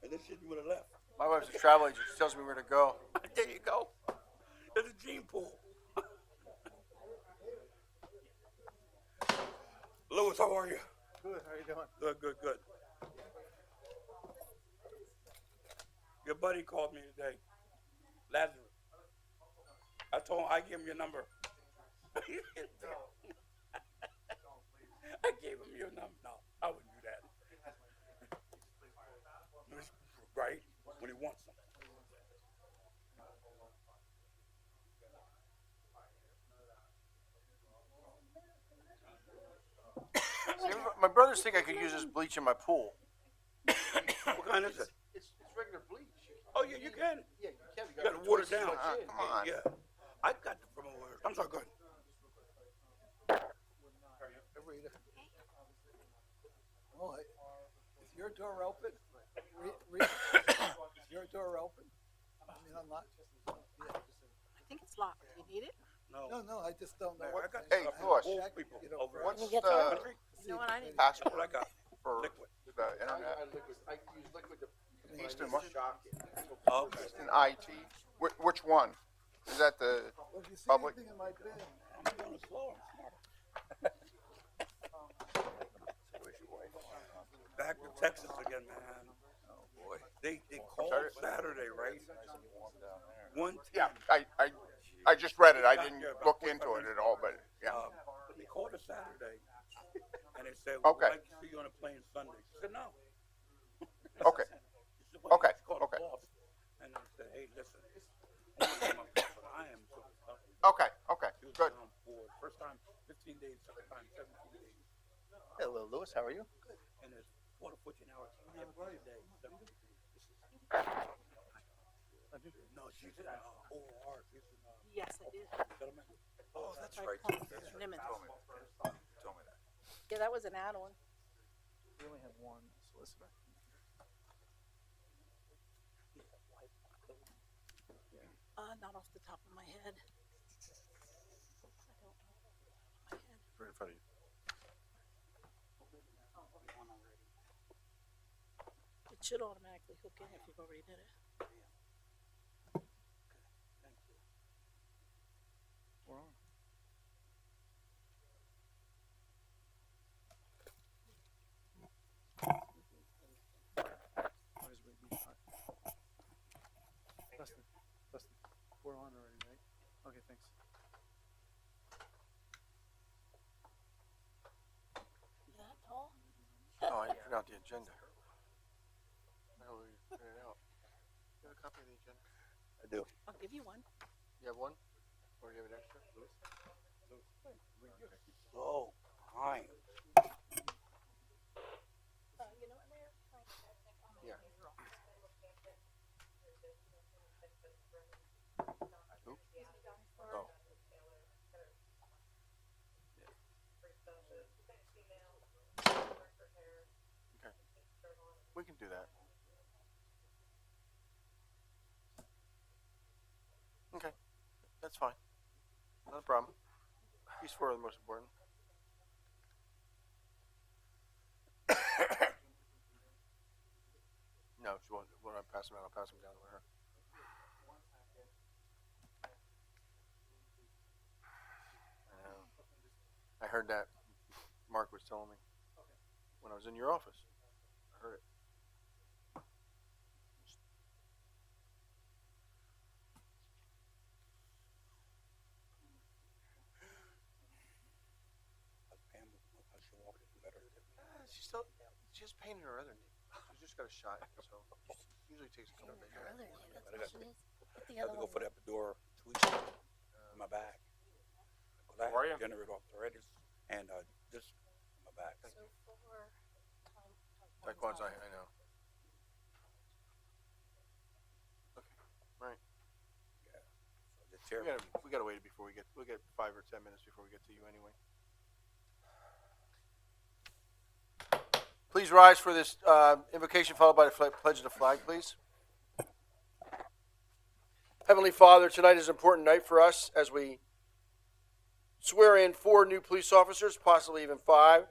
and then she would have left. My wife's a travel agent. She tells me where to go. There you go. There's a gene pool. Louis, how are you? Good. How you doing? Good, good, good. Your buddy called me today, Lazarus. I told him I gave him your number. I gave him your number. No, I wouldn't do that. Right? When he wants something. See, my brothers think I could use this bleach in my pool. What kind is it? It's regular bleach. Oh, yeah, you can. Yeah, you can. You gotta water it down. Come on. Yeah. I got it from over. I'm sorry, good. Oh, is your door open? Is your door open? I mean, I'm not. Yeah. I think it's locked. Do you need it? No, I just don't know. I what got thing. Hey, I Louis. check, People you know, over for- What's Can you get the country. You know what I need? password What I got? for Liquid. the internet? I use liquid to Eastern what? Oh, okay. Eastern IT? Which one? Is that the Well, if you see public? anything in my bin, I'm going slow. I'm smart. Back to Texas again, man. Oh boy. They called Saturday, right? One. Yeah, I just read it. I didn't look into it at all, but yeah. They called us Saturday, and they said, Okay. "We'd like to see you on a plane Sunday." She said, "No." Okay. She said, "Well, Okay, she called okay. us off." And I said, "Hey, listen, I am so tough." Okay, okay, She was good. down for first time 15 days, second time 17 days, Hello, Louis. How are you? and it's 4 to 14 hours every day. 17 days. No, she's in OR. She's in Yes, I did. settlement. Oh, that's Right, right. Plymouth, That's right. Nimitz. Told me that. Yeah, that was an add-on. we only have one solicitor. Not off the top of my head. I don't know. My head. Right in front of you. It should automatically hook in if you've already did it. We're on. Where's baby? Dustin, we're on already, right? Okay, thanks. You that tall? Oh, I forgot the agenda. Oh, we figured it out. You have a copy of the agenda? I do. I'll give you one. You have one? Or do you have an extra? Louis? So kind. You know what, Mayor? Yeah. Who? Oh. Okay. We can do that. Okay. That's fine. Not a problem. These four are the most important. No, she won't. When I pass them out, I'll pass them down to her. I heard that. Mark was telling me when I was in your office. I heard it. She has pain in her other knee. She just got a shot, so usually takes a couple of days. Her other knee, that's what she is. Put the I had other to go one. for the epidural 2 weeks ago in my back. Because I How are had you? degenerative arthritis and this in my back. So for Taekwondo's, I know. Okay, right. Yeah. So the therapy. We gotta wait before we get. We'll get 5 or 10 minutes before we get to you anyway. Please rise for this invocation, followed by the pledge of the flag, please. Heavenly Father, tonight is an important night for us as we swear in 4 new police officers, possibly even 5,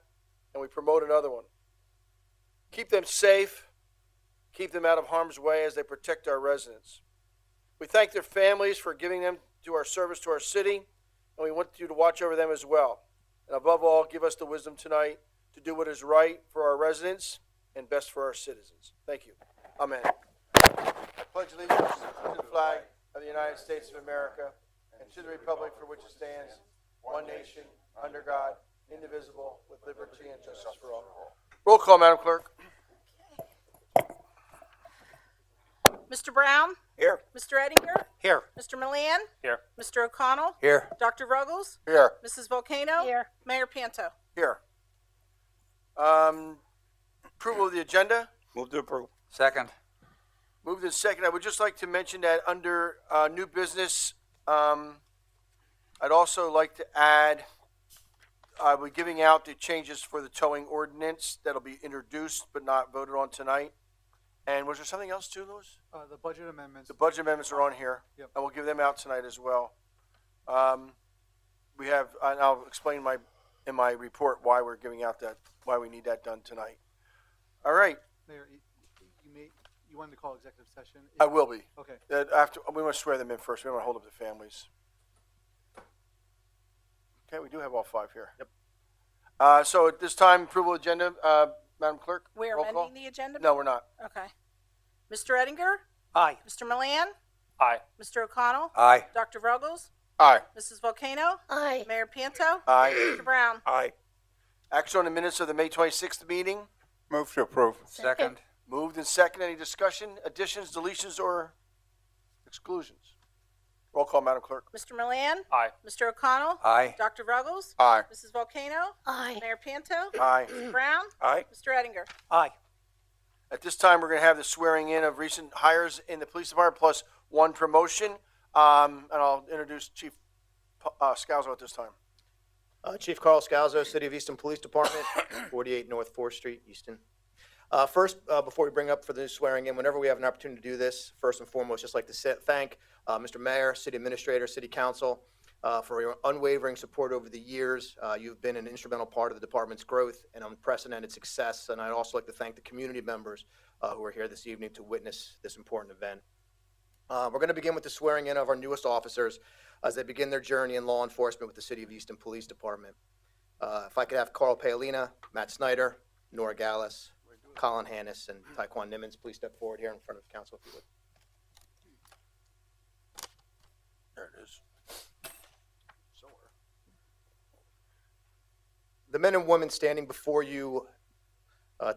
and we promote another one. Keep them safe, keep them out of harm's way as they protect our residents. We thank their families for giving them to our service to our city, and we want you to watch over them as well. And above all, give us the wisdom tonight to do what is right for our residents and best for our citizens. Thank you. Amen. I pledge allegiance to the flag of the United States of America and to the republic for which it stands, one nation, under God, indivisible, with liberty and justice for all. Roll call, Madam Clerk. Mr. Brown? Here. Mr. Ettinger? Here. Mr. Milan? Here. Mr. O'Connell? Here. Dr. Ruggles? Here. Mrs. Volcano? Here. Mayor Panto? Here. Approval of the agenda. Move to approve. Second. Moved in second. I would just like to mention that under new business, I'd also like to add, I will be giving out the changes for the towing ordinance that'll be introduced but not voted on tonight. And was there something else too, Louis? The budget amendments. The budget amendments are on here. Yep. And we'll give them out tonight as well. We have, and I'll explain in my report why we're giving out why we need that done tonight. All right, Mayor, you wanted to call executive session? I will be. Okay. After, we want to swear them in first. We don't want to hold up the families. Okay, we do have all five here. Yep. So at this time, approval agenda, Madam Clerk? We're roll call? amending the agenda? No, we're not. Okay. Mr. Ettinger? Aye. Mr. Milan? Aye. Mr. O'Connell? Aye. Dr. Ruggles? Aye. Mrs. Volcano? Aye. Mayor Panto? Aye. Mr. Brown? Aye. Action on the minutes of the May 26th meeting. Move to approve. Second. Moved and second. Any discussion, additions, deletions, or exclusions? Roll call, Madam Clerk. Mr. Milan? Aye. Mr. O'Connell? Aye. Dr. Ruggles? Aye. Mrs. Volcano? Aye. Mayor Panto? Aye. Mr. Brown? Aye. Mr. Ettinger? Aye. At this time, we're going to have the swearing in of recent hires in the police department plus one promotion. And I'll introduce Chief Scalzo at this time. Chief Carl Scalzo, City of Easton Police Department, 48 North 4th Street, Easton. First, before we bring up for the swearing in, whenever we have an opportunity to do this, first and foremost, just like to thank Mr. Mayor, City Administrator, City Council for your unwavering support over the years. You've been an instrumental part of the department's growth and unprecedented success. And I'd also like to thank the community members who are here this evening to witness this important event. We're going to begin with the swearing in of our newest officers as they begin their journey in law enforcement with the City of Easton Police Department. If I could have Carl Paolina, Matt Snyder, Nora Gallus, Colin Hannis, and Taekwon Nimmons please step forward here in front of the council if you would. There it is. Somewhere. The men and women standing before you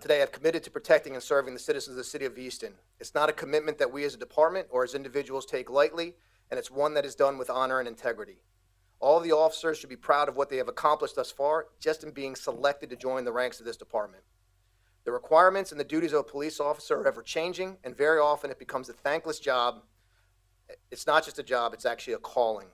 today have committed to protecting and serving the citizens of the City of Easton. It's not a commitment that we as a department or as individuals take lightly, and it's one that is done with honor and integrity. All of the officers should be proud of what they have accomplished thus far, just in being selected to join the ranks of this department. The requirements and the duties of a police officer are ever changing, and very often it becomes a thankless job. It's not just a job, it's actually a calling.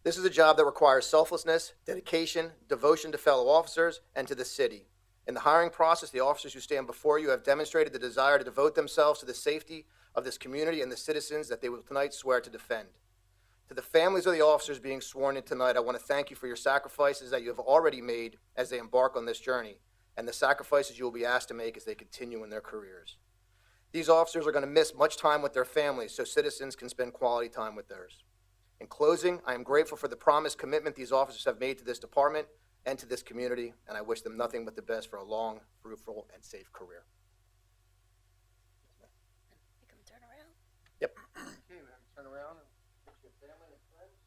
This is a job that requires selflessness, dedication, devotion to fellow officers, and to the city. In the hiring process, the officers who stand before you have demonstrated the desire to devote themselves to the safety of this community and the citizens that they will tonight swear to defend. To the families of the officers being sworn in tonight, I want to thank you for your sacrifices that you have already made as they embark on this journey, and the sacrifices you will be asked to make as they continue in their careers. These officers are going to miss much time with their families so citizens can spend quality time with theirs. In closing, I am grateful for the promised commitment these officers have made to this department and to this community, and I wish them nothing but the best for a long, fruitful, and safe career. Make them turn around. Yep. Okay, we have to turn around and get your family and friends.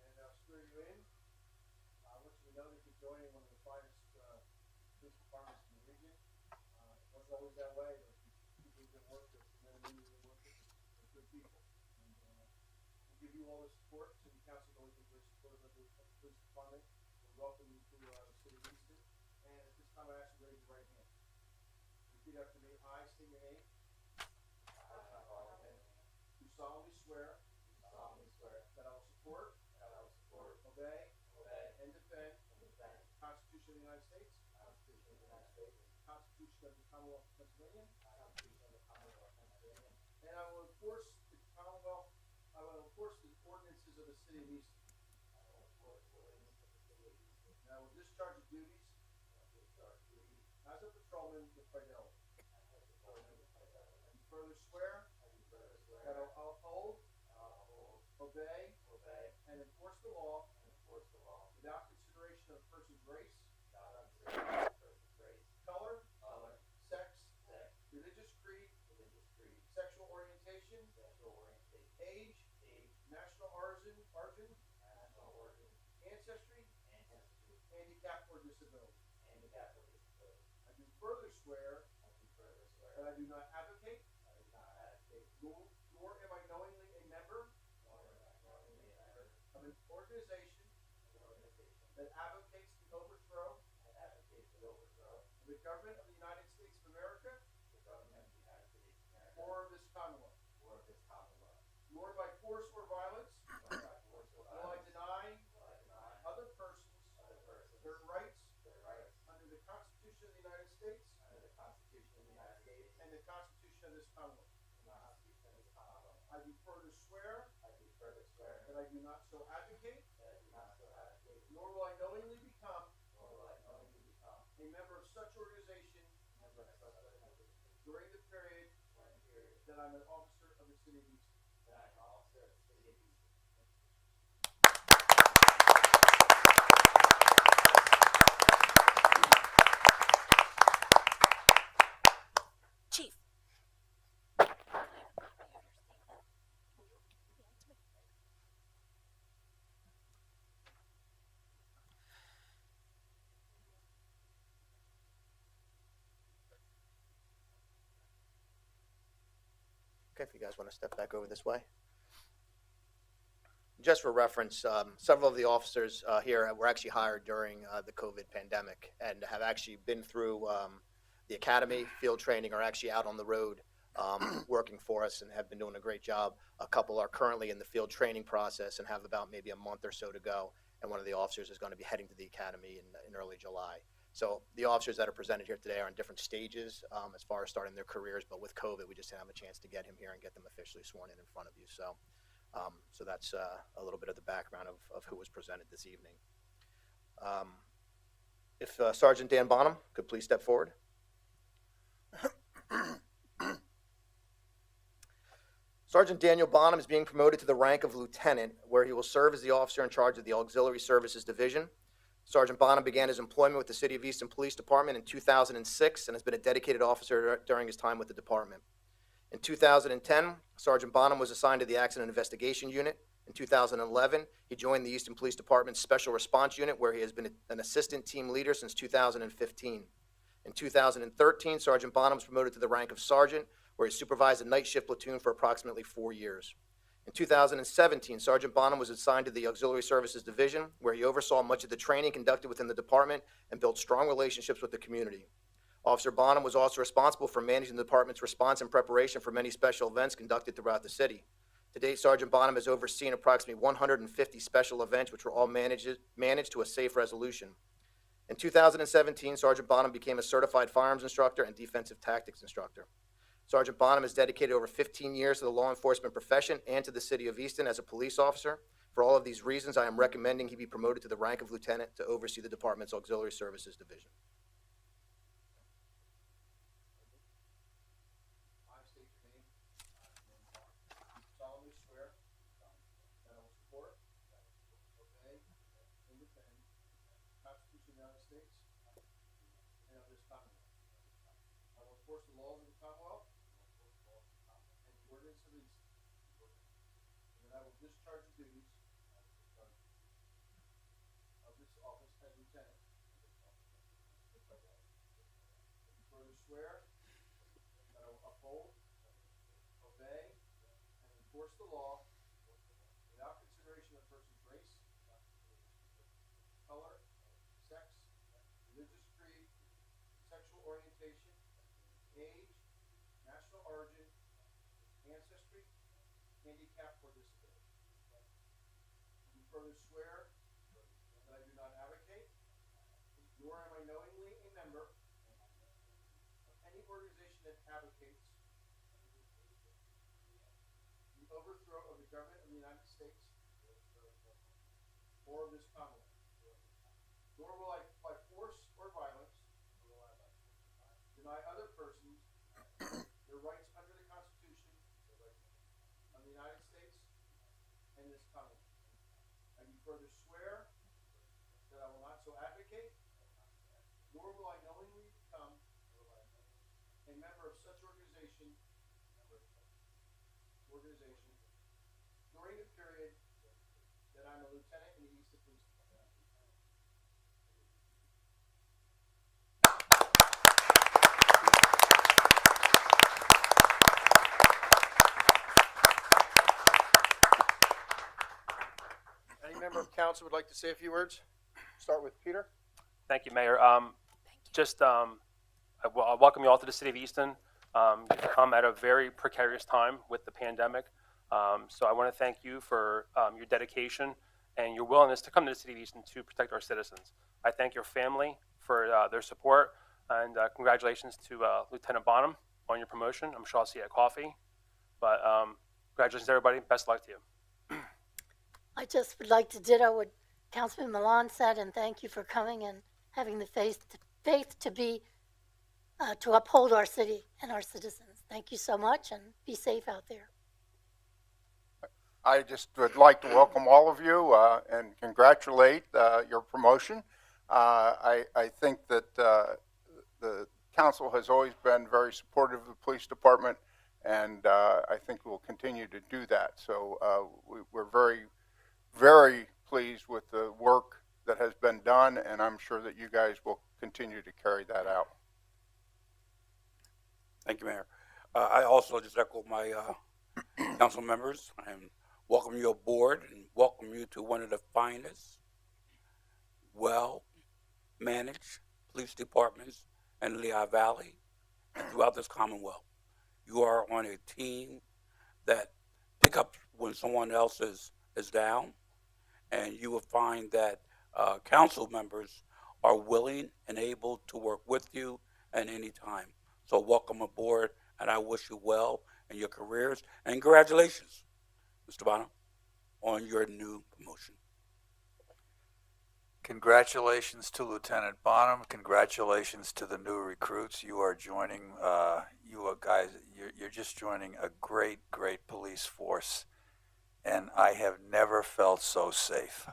And I'll swear you in. I want you to know that you're joining one of the finest police departments in the region. It wasn't always that way, but people who've been worked with, men and women who've been worked with, are good people. And we'll give you all the support. City Council has always been very supportive of the police department. We welcome you to the City of Easton. And at this time, I ask you to raise your right hand. Repeat after me. I state your name. Do solemnly swear that I will support, obey, and defend the Constitution of the United States, the Constitution of the Commonwealth of Pennsylvania, and I will enforce the ordinances of the City of Easton. And I will discharge the duties as a patrolman perform with fidelity. I do further swear that I will uphold, obey, and enforce the law without consideration of a person's race, color, sex, religious creed, sexual orientation, age, national origin, ancestry, handicap, or disability. I do further swear that I do not advocate, nor am I knowingly a member of an organization that advocates the overthrow of the government of the United States of America or of this Commonwealth, nor by force or violence will I deny other persons their rights under the Constitution of the United States and the Constitution of this Commonwealth. I do further swear that I do not so advocate, nor will I knowingly become a member of such organization during the period that I'm an officer of the City of Easton. Chief. Okay, if you guys want to step back over this way. Just for reference, several of the officers here were actually hired during the COVID pandemic and have actually been through the academy, field training, are actually out on the road working for us and have been doing a great job. A couple are currently in the field training process and have about maybe a month or so to go. And one of the officers is going to be heading to the academy in early July. So the officers that are presented here today are in different stages as far as starting their careers, but with COVID, we just didn't have a chance to get him here and get them officially sworn in front of you. So that's a little bit of the background of who was presented this evening. If Sergeant Dan Bonham could please step forward. Sergeant Daniel Bonham is being promoted to the rank of lieutenant, where he will serve as the officer in charge of the Auxiliary Services Division. Sergeant Bonham began his employment with the City of Easton Police Department in 2006 and has been a dedicated officer during his time with the department. In 2010, Sergeant Bonham was assigned to the Accident Investigation Unit. In 2011, he joined the Easton Police Department's Special Response Unit, where he has been an assistant team leader since 2015. In 2013, Sergeant Bonham was promoted to the rank of sergeant, where he supervised a night shift platoon for approximately 4 years. In 2017, Sergeant Bonham was assigned to the Auxiliary Services Division, where he oversaw much of the training conducted within the department and built strong relationships with the community. Officer Bonham was also responsible for managing the department's response and preparation for many special events conducted throughout the city. To date, Sergeant Bonham has overseen approximately 150 special events, which were all managed to a safe resolution. In 2017, Sergeant Bonham became a certified firearms instructor and defensive tactics instructor. Sergeant Bonham has dedicated over 15 years to the law enforcement profession and to the City of Easton as a police officer. For all of these reasons, I am recommending he be promoted to the rank of lieutenant to oversee the department's Auxiliary Services Division. I state your name. Solemnly swear that I will support, obey, and defend the Constitution of the United States and of this Commonwealth. I will enforce the laws of the Commonwealth and the ordinance of Easton, and that I will discharge the duties of this office as lieutenant. Further swear that I will uphold, obey, and enforce the law without consideration of a person's race, color, sex, religious creed, sexual orientation, age, national origin, ancestry, handicap, or disability. Do you further swear that I do not advocate, nor am I knowingly a member of any organization that advocates the overthrow of the government of the United States or of this Commonwealth, nor will I, by force or violence, deny my other persons their rights under the Constitution of the United States and this Commonwealth. I do further swear that I will not so advocate, nor will I knowingly become a member of such organization during the period that I'm a lieutenant in the Easton Police Department. Any member of council would like to say a few words? Start with Peter. Thank you, Mayor. I welcome you all to the city of Easton. You've come at a very precarious time with the pandemic. So I want to thank you for your dedication and your willingness to come to the city of Easton to protect our citizens. I thank your family for their support, and congratulations to Lieutenant Bonham on your promotion. I'm sure I'll see you at coffee. But congratulations, everybody. Best of luck to you. I just would like to ditto what Councilman Milan said, and thank you for coming and having the faith to be to uphold our city and our citizens. Thank you so much, and be safe out there. I just would like to welcome all of you and congratulate your promotion. I think that the council has always been very supportive of the police department, and I think we'll continue to do that. So we're very, very pleased with the work that has been done, and I'm sure that you guys will continue to carry that out. Thank you, Mayor. I also just echo my council members and welcome you aboard and welcome you to one of the finest, well-managed police departments in Lehigh Valley and throughout this Commonwealth. You are on a team that pick up when someone else is down, and you will find that council members are willing and able to work with you at any time. So welcome aboard, and I wish you well in your careers. And congratulations, Mr. Bonham, on your new promotion. Congratulations to Lieutenant Bonham. Congratulations to the new recruits. You are joining, you're just joining a great, great police force. And I have never felt so safe.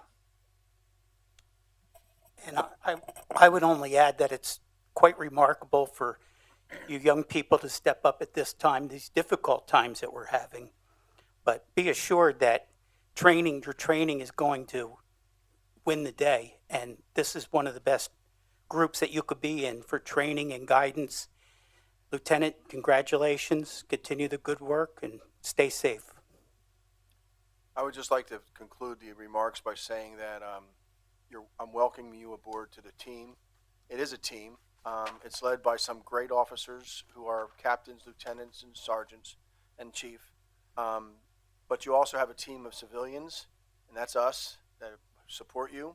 And I would only add that it's quite remarkable for you young people to step up at this time, these difficult times that we're having. But be assured that your training is going to win the day. And this is one of the best groups that you could be in for training and guidance. Lieutenant, congratulations. Continue the good work and stay safe. I would just like to conclude the remarks by saying that I'm welcoming you aboard to the team. It is a team. It's led by some great officers who are captains, lieutenants, and sergeants, and chief. But you also have a team of civilians, and that's us, that support you.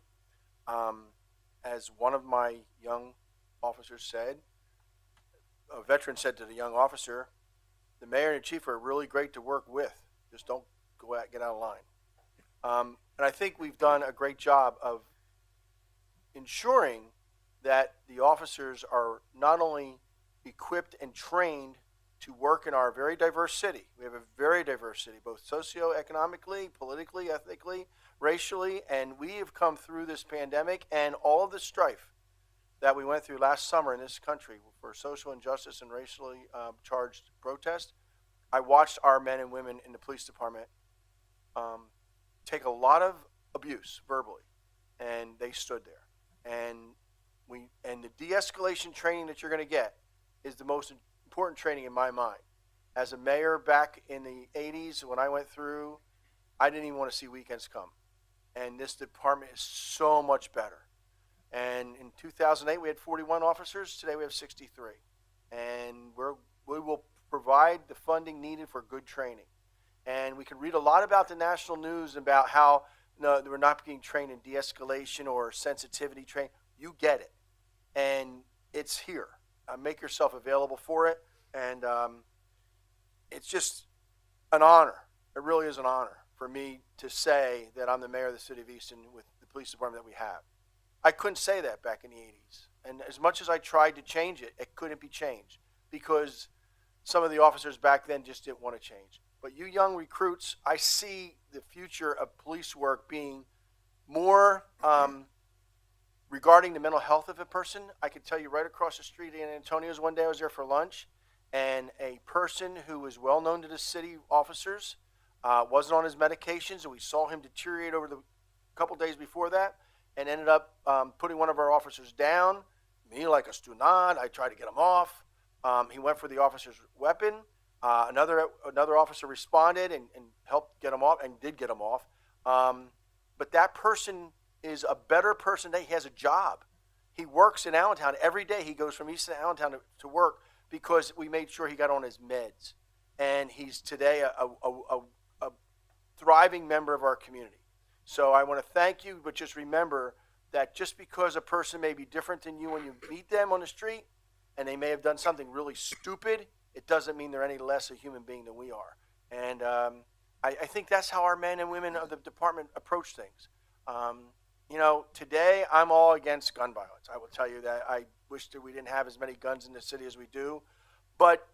As one of my young officers said, a veteran said to the young officer, the mayor and the chief are really great to work with. Just don't get out of line. And I think we've done a great job of ensuring that the officers are not only equipped and trained to work in our very diverse city. We have a very diverse city, both socioeconomically, politically, ethnically, racially, and we have come through this pandemic and all of the strife that we went through last summer in this country for social injustice and racially charged protest. I watched our men and women in the police department take a lot of abuse verbally, and they stood there. And the de-escalation training that you're going to get is the most important training in my mind. As a mayor back in the 80s, when I went through, I didn't even want to see weekends come. And this department is so much better. And in 2008, we had 41 officers. Today, we have 63. And we will provide the funding needed for good training. And we can read a lot about the national news about how we're not being trained in de-escalation or sensitivity training. You get it. And it's here. Make yourself available for it. And it's just an honor. It really is an honor for me to say that I'm the mayor of the city of Easton with the police department that we have. I couldn't say that back in the 80s. And as much as I tried to change it, it couldn't be changed because some of the officers back then just didn't want to change. But you young recruits, I see the future of police work being more regarding the mental health of a person. I could tell you right across the street in Antonio's one day I was there for lunch, and a person who was well known to the city officers wasn't on his medications, and we saw him deteriorate over the couple days before that, and ended up putting one of our officers down. Me like a stunad, I tried to get him off. He went for the officer's weapon. Another officer responded and helped get him off, and did get him off. But that person is a better person today. He has a job. He works in Allentown every day. He goes from Easton to Allentown to work because we made sure he got on his meds. And he's today a thriving member of our community. So I want to thank you, but just remember that just because a person may be different than you when you meet them on the street, and they may have done something really stupid, it doesn't mean they're any less a human being than we are. And I think that's how our men and women of the department approach things. You know, today I'm all against gun violence. I will tell you that. I wish that we didn't have as many guns in the city as we do. But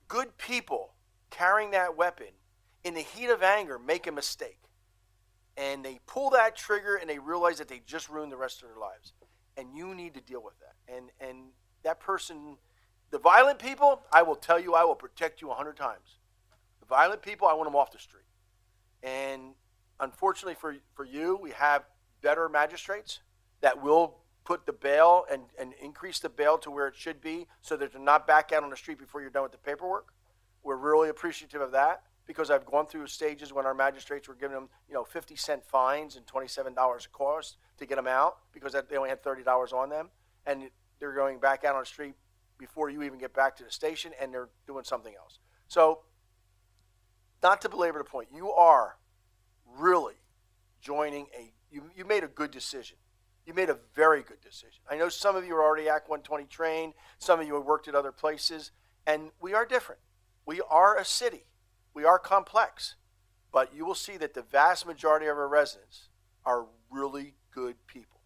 good people carrying that weapon in the heat of anger make a mistake. And they pull that trigger and they realize that they just ruined the rest of their lives. And you need to deal with that. And that person, the violent people, I will tell you, I will protect you 100 times. The violent people, I want them off the street. And unfortunately for you, we have better magistrates that will put the bail and increase the bail to where it should be so that they're not back out on the street before you're done with the paperwork. We're really appreciative of that because I've gone through stages when our magistrates were giving them, 50-cent fines and $27 a cost to get them out because they only had $30 on them. And they're going back out on the street before you even get back to the station, and they're doing something else. So, not to belabor the point, you are really joining you made a good decision. You made a very good decision. I know some of you are already Act 120 trained. Some of you have worked at other places. And we are different. We are a city. We are complex. But you will see that the vast majority of our residents are really good people.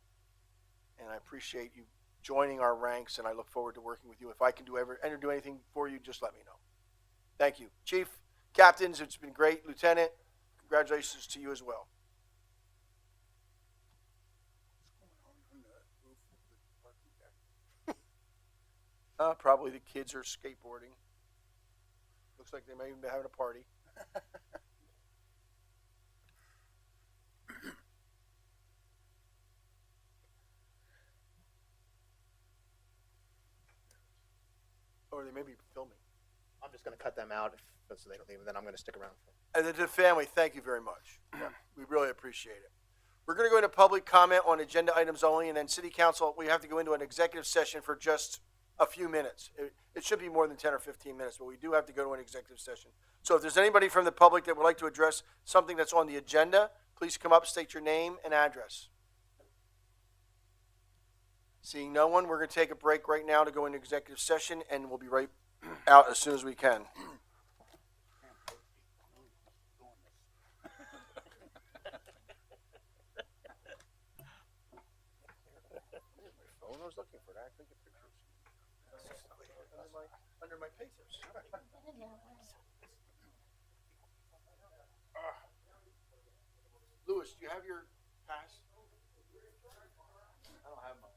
And I appreciate you joining our ranks, and I look forward to working with you. If I can do anything for you, just let me know. Thank you. Chief, captains, it's been great. Lieutenant, congratulations to you as well. Probably the kids are skateboarding. Looks like they may even be having a party. Or they may be filming. I'm just going to cut them out so they don't leave, and then I'm going to stick around. And to the family, thank you very much. Yeah, we really appreciate it. We're going to go into public comment on agenda items only, and then City Council, we have to go into an executive session for just a few minutes. It should be more than 10 or 15 minutes, but we do have to go to an executive session. So if there's anybody from the public that would like to address something that's on the agenda, please come up, state your name and address. Seeing no one, we're going to take a break right now to go into executive session, and we'll be right out as soon as we can. I was looking for that. I couldn't get pictures. Under my papers. Louis, do you have your pass? I don't have mine.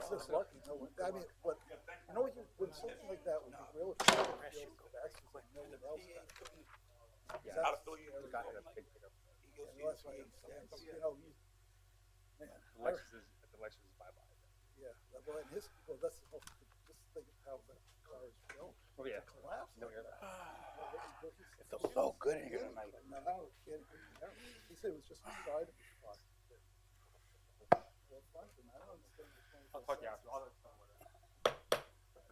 was just lucky, no one, I mean, what, you know, when something like that, when you really feel it, actually, like no one else got it. Yeah. That's why, you know, man. Alexis is bye-bye. Yeah, well, and that's the whole, just think of how that car is built. Oh, yeah. To collapse like that. It feels so good in here tonight. No, he said it was just the side of the car. Well, fine, then I don't understand the I'll talk to you after.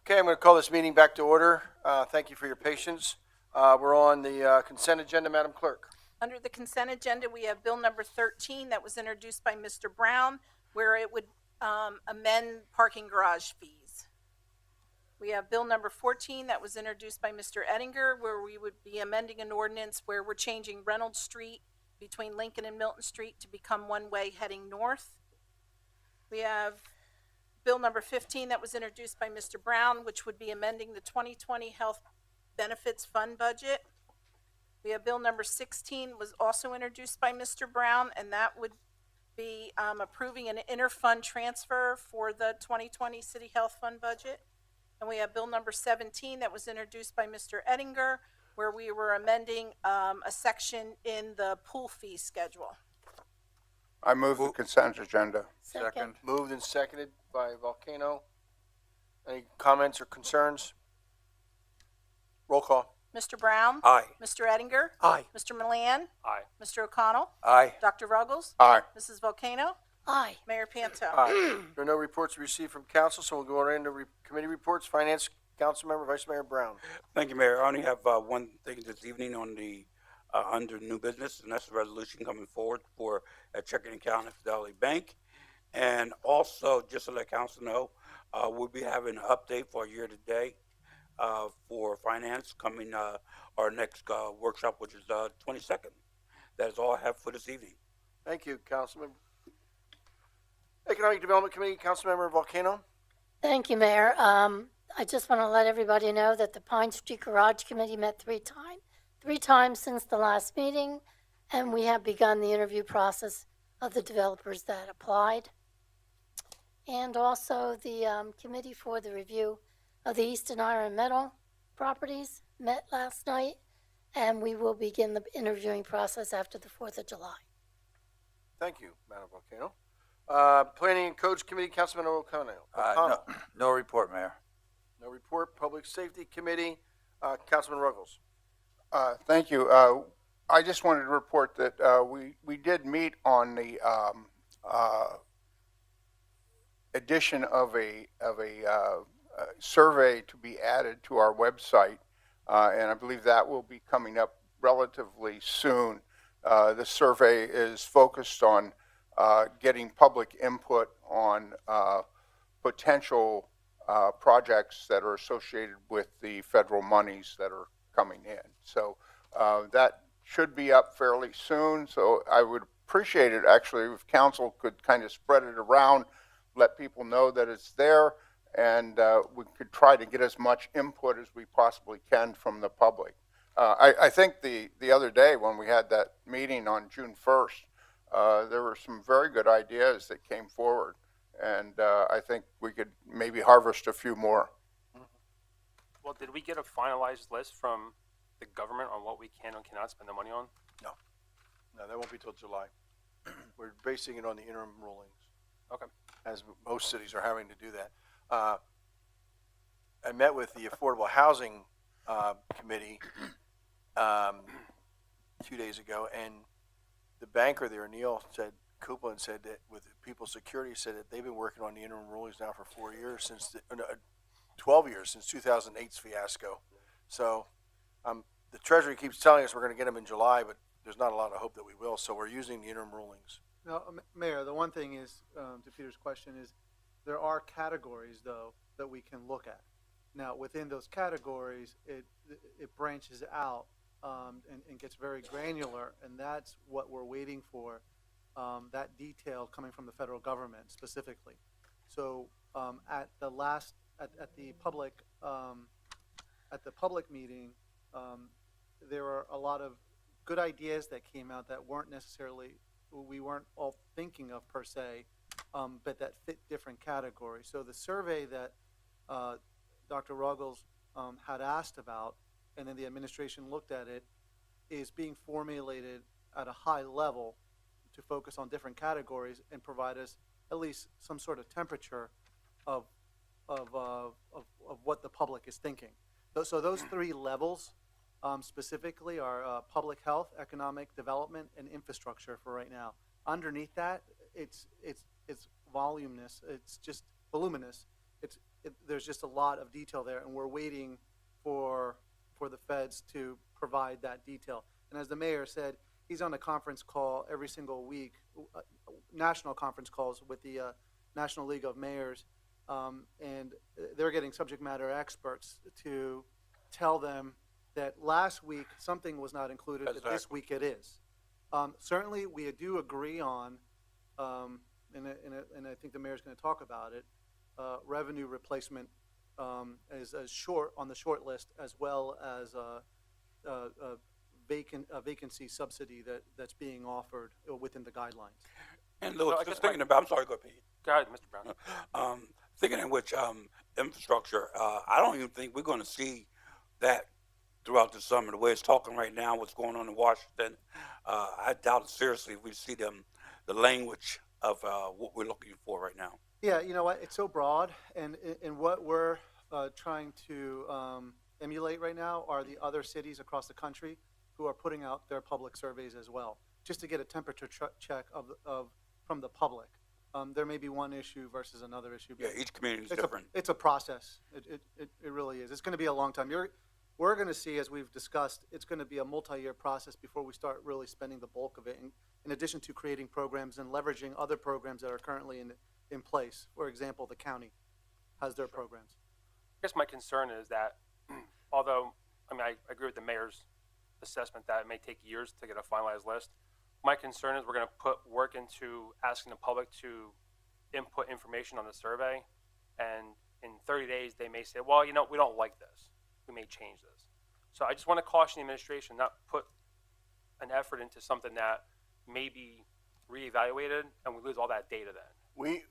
Okay, I'm going to call this meeting back to order. Thank you for your patience. We're on the consent agenda, Madam Clerk. Under the consent agenda, we have bill number 13 that was introduced by Mr. Brown, where it would amend parking garage fees. We have bill number 14 that was introduced by Mr. Ettinger, where we would be amending an ordinance where we're changing Reynolds Street between Lincoln and Milton Street to become one-way heading north. We have bill number 15 that was introduced by Mr. Brown, which would be amending the 2020 Health Benefits Fund budget. We have bill number 16 was also introduced by Mr. Brown, and that would be approving an interfund transfer for the 2020 City Health Fund budget. And we have bill number 17 that was introduced by Mr. Ettinger, where we were amending a section in the pool fee schedule. I move the consent agenda. Second. Moved and seconded by Volcano. Any comments or concerns? Roll call. Mr. Brown? Aye. Mr. Ettinger? Aye. Mr. Milan? Aye. Mr. O'Connell? Aye. Dr. Ruggles? Aye. Mrs. Volcano? Aye. Mayor Panto? Aye. There are no reports received from council, so we'll go right into committee reports. Finance Councilmember Vice Mayor Brown. Thank you, Mayor. I only have one thing this evening on the under new business, and that's the resolution coming forward for a checking account at Fidelity Bank. And also, just to let council know, we'll be having an update for year to date for finance coming our next workshop, which is 22nd. That is all I have for this evening. Thank you, Councilman. Economic Development Committee, Councilmember Volcano. Thank you, Mayor. I just want to let everybody know that the Pine Street Garage Committee met three times since the last meeting, and we have begun the interview process of the developers that applied. And also the Committee for the Review of the Eastern Iron Metal properties met last night, and we will begin the interviewing process after the 4th of July. Thank you, Madam Volcano. Planning and Codes Committee, Councilman No, O'Connell. no report, Mayor. No report. Public Safety Committee, Councilman Ruggles. Thank you. I just wanted to report that we did meet on the addition of a survey to be added to our website, and I believe that will be coming up relatively soon. The survey is focused on getting public input on potential projects that are associated with the federal monies that are coming in. So that should be up fairly soon. So I would appreciate it actually if council could kind of spread it around, let people know that it's there, and we could try to get as much input as we possibly can from the public. I think the other day when we had that meeting on June 1st, there were some very good ideas that came forward, and I think we could maybe harvest a few more. Well, did we get a finalized list from the government on what we can and cannot spend the money on? No, that won't be till July. We're basing it on the interim rulings. Okay. As most cities are having to do that. I met with the Affordable Housing Committee 2 days ago, and the banker there, Neil Copeland said that with People's Security, said that they've been working on the interim rulings now for 4 years, since 12 years, since 2008's fiasco. So the Treasury keeps telling us we're going to get them in July, but there's not a lot of hope that we will, so we're using the interim rulings. Now, Mayor, the one thing is, to Peter's question is, there are categories, though, that we can look at. Now, within those categories, it branches out and gets very granular, and that's what we're waiting for, that detail coming from the federal government specifically. So at the public meeting, there were a lot of good ideas that came out that weren't necessarily, we weren't all thinking of per se, but that fit different categories. So the survey that Dr. Ruggles had asked about, and then the administration looked at it, is being formulated at a high level to focus on different categories and provide us at least some sort of temperature of what the public is thinking. So those three levels specifically are public health, economic development, and infrastructure for right now. Underneath that, it's voluminous. It's just voluminous. There's just a lot of detail there, and we're waiting for the feds to provide that detail. And as the mayor said, he's on a conference call every single week, national conference calls with the National League of Mayors, and they're getting subject matter experts to tell them that last week something was not included, but this Exactly. week it is. Certainly, we do agree on, and I think the mayor's going to talk about it, revenue replacement as short on the short list, as well as a vacancy subsidy that's being offered within the guidelines. And So I Louis, guess just thinking about, I'm sorry, go ahead, Pete. Go ahead, Mr. Brown. Thinking in which infrastructure, I don't even think we're going to see that throughout the summer. The way it's talking right now, what's going on in Washington, I doubt it seriously if we see the language of what we're looking for right now. Yeah, you know what? It's so broad, and what we're trying to emulate right now are the other cities across the country who are putting out their public surveys as well, just to get a temperature check from the public. There may be one issue versus another issue. Yeah, each community is it's different. It's a process. It really is. It's going to be a long time. We're going to see, as we've discussed, it's going to be a multi-year process before we start really spending the bulk of it, in addition to creating programs and leveraging other programs that are currently in place. For example, the county has their programs. I guess my concern is that, although, I agree with the mayor's assessment that it may take years to get a finalized list. My concern is we're going to put work into asking the public to input information on the survey, and in 30 days they may say, well, we don't like this. We may change this. So I just want to caution the administration not put an effort into something that may be reevaluated and we lose all that data then.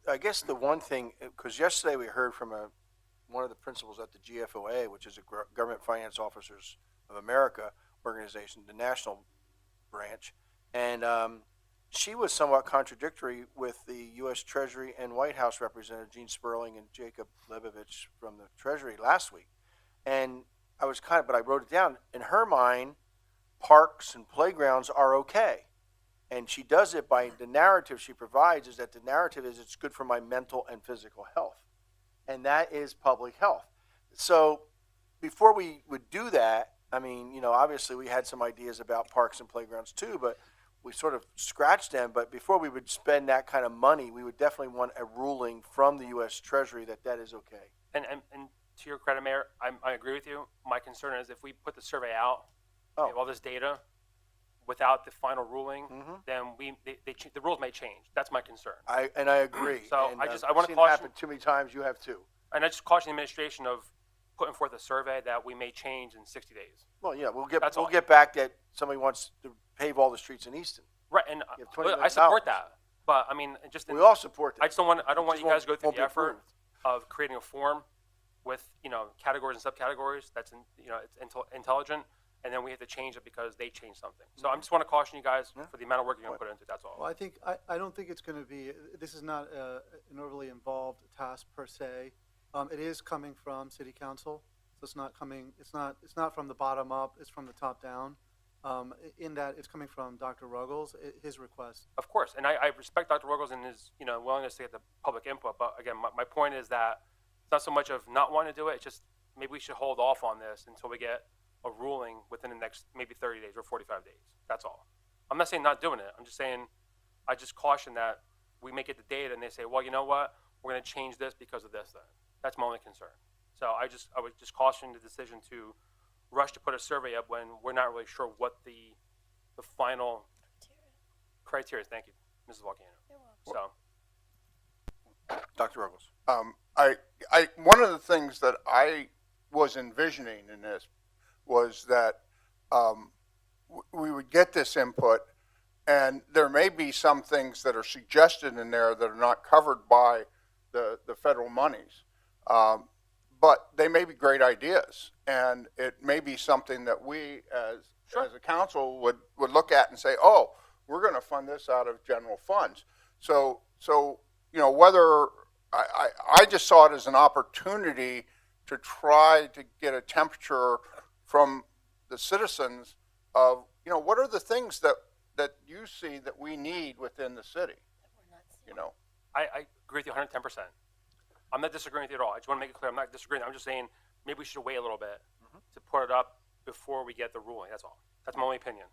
I guess the one thing, because yesterday we heard from one of the principals at the GFOA, which is a Government Finance Officers of America organization, the national branch, and she was somewhat contradictory with the U.S. Treasury and White House representative Gene Sperling and Jacob Lebovich from the Treasury last week. And but I wrote it down. In her mind, parks and playgrounds are okay. And she does it by the narrative she provides is that the narrative is it's good for my mental and physical health. And that is public health. So before we would do that, obviously we had some ideas about parks and playgrounds too, but we sort of scratched them. But before we would spend that kind of money, we would definitely want a ruling from the U.S. Treasury that is okay. And to your credit, Mayor, I agree with you. My concern is if we put the survey out, we have all this data without the final ruling, then the rules may change. That's my concern. I agree. So and, I want to I've seen it caution, happen too many times. You have too. and I just caution the administration of putting forth a survey that we may change in 60 days. Well, yeah, we'll That's all. get back that somebody wants to pave all the streets in Easton. Right, and You have $20 I support million. that. But We all support that. I just don't want you guys to go through won't the be effort approved. of creating a form with categories and subcategories that's it's intelligent, and then we have to change it because they changed something. So I just want to caution you guys for the amount of work you're going to put into it. That's all. Well, I don't think it's going to be. This is not an overly involved task per se. It is coming from City Council, so it's not coming. It's not from the bottom up. It's from the top down. In that, it's coming from Dr. Ruggles, his request. Of course, and I respect Dr. Ruggles and his willingness to get the public input. But again, my point is that it's not so much of not wanting to do it. It's just maybe we should hold off on this until we get a ruling within the next maybe 30 days or 45 days. That's all. I'm not saying not doing it. I'm just saying I just caution that we may get the data and they say, well, you know what, we're going to change this because of this. Then that's my only concern. So I would just caution the decision to rush to put a survey up when we're not really sure what the final criteria is. Thank you, Mrs. Volcano. So Dr. Ruggles. One of the things that I was envisioning in this was that we would get this input, And there may be some things that are suggested in there that are not covered by the federal monies. But they may be great ideas, and it may be something that we, as a council, would look at and say, oh, we're going to fund this out of general funds. So whether I just saw it as an opportunity to try to get a temperature from the citizens of, what are the things that you see that we need within the city, I agree with you 110%. I'm not disagreeing with you at all. I just want to make it clear, I'm not disagreeing. I'm just saying maybe we should wait a little bit to put it up before we get the ruling. That's all. That's my only opinion.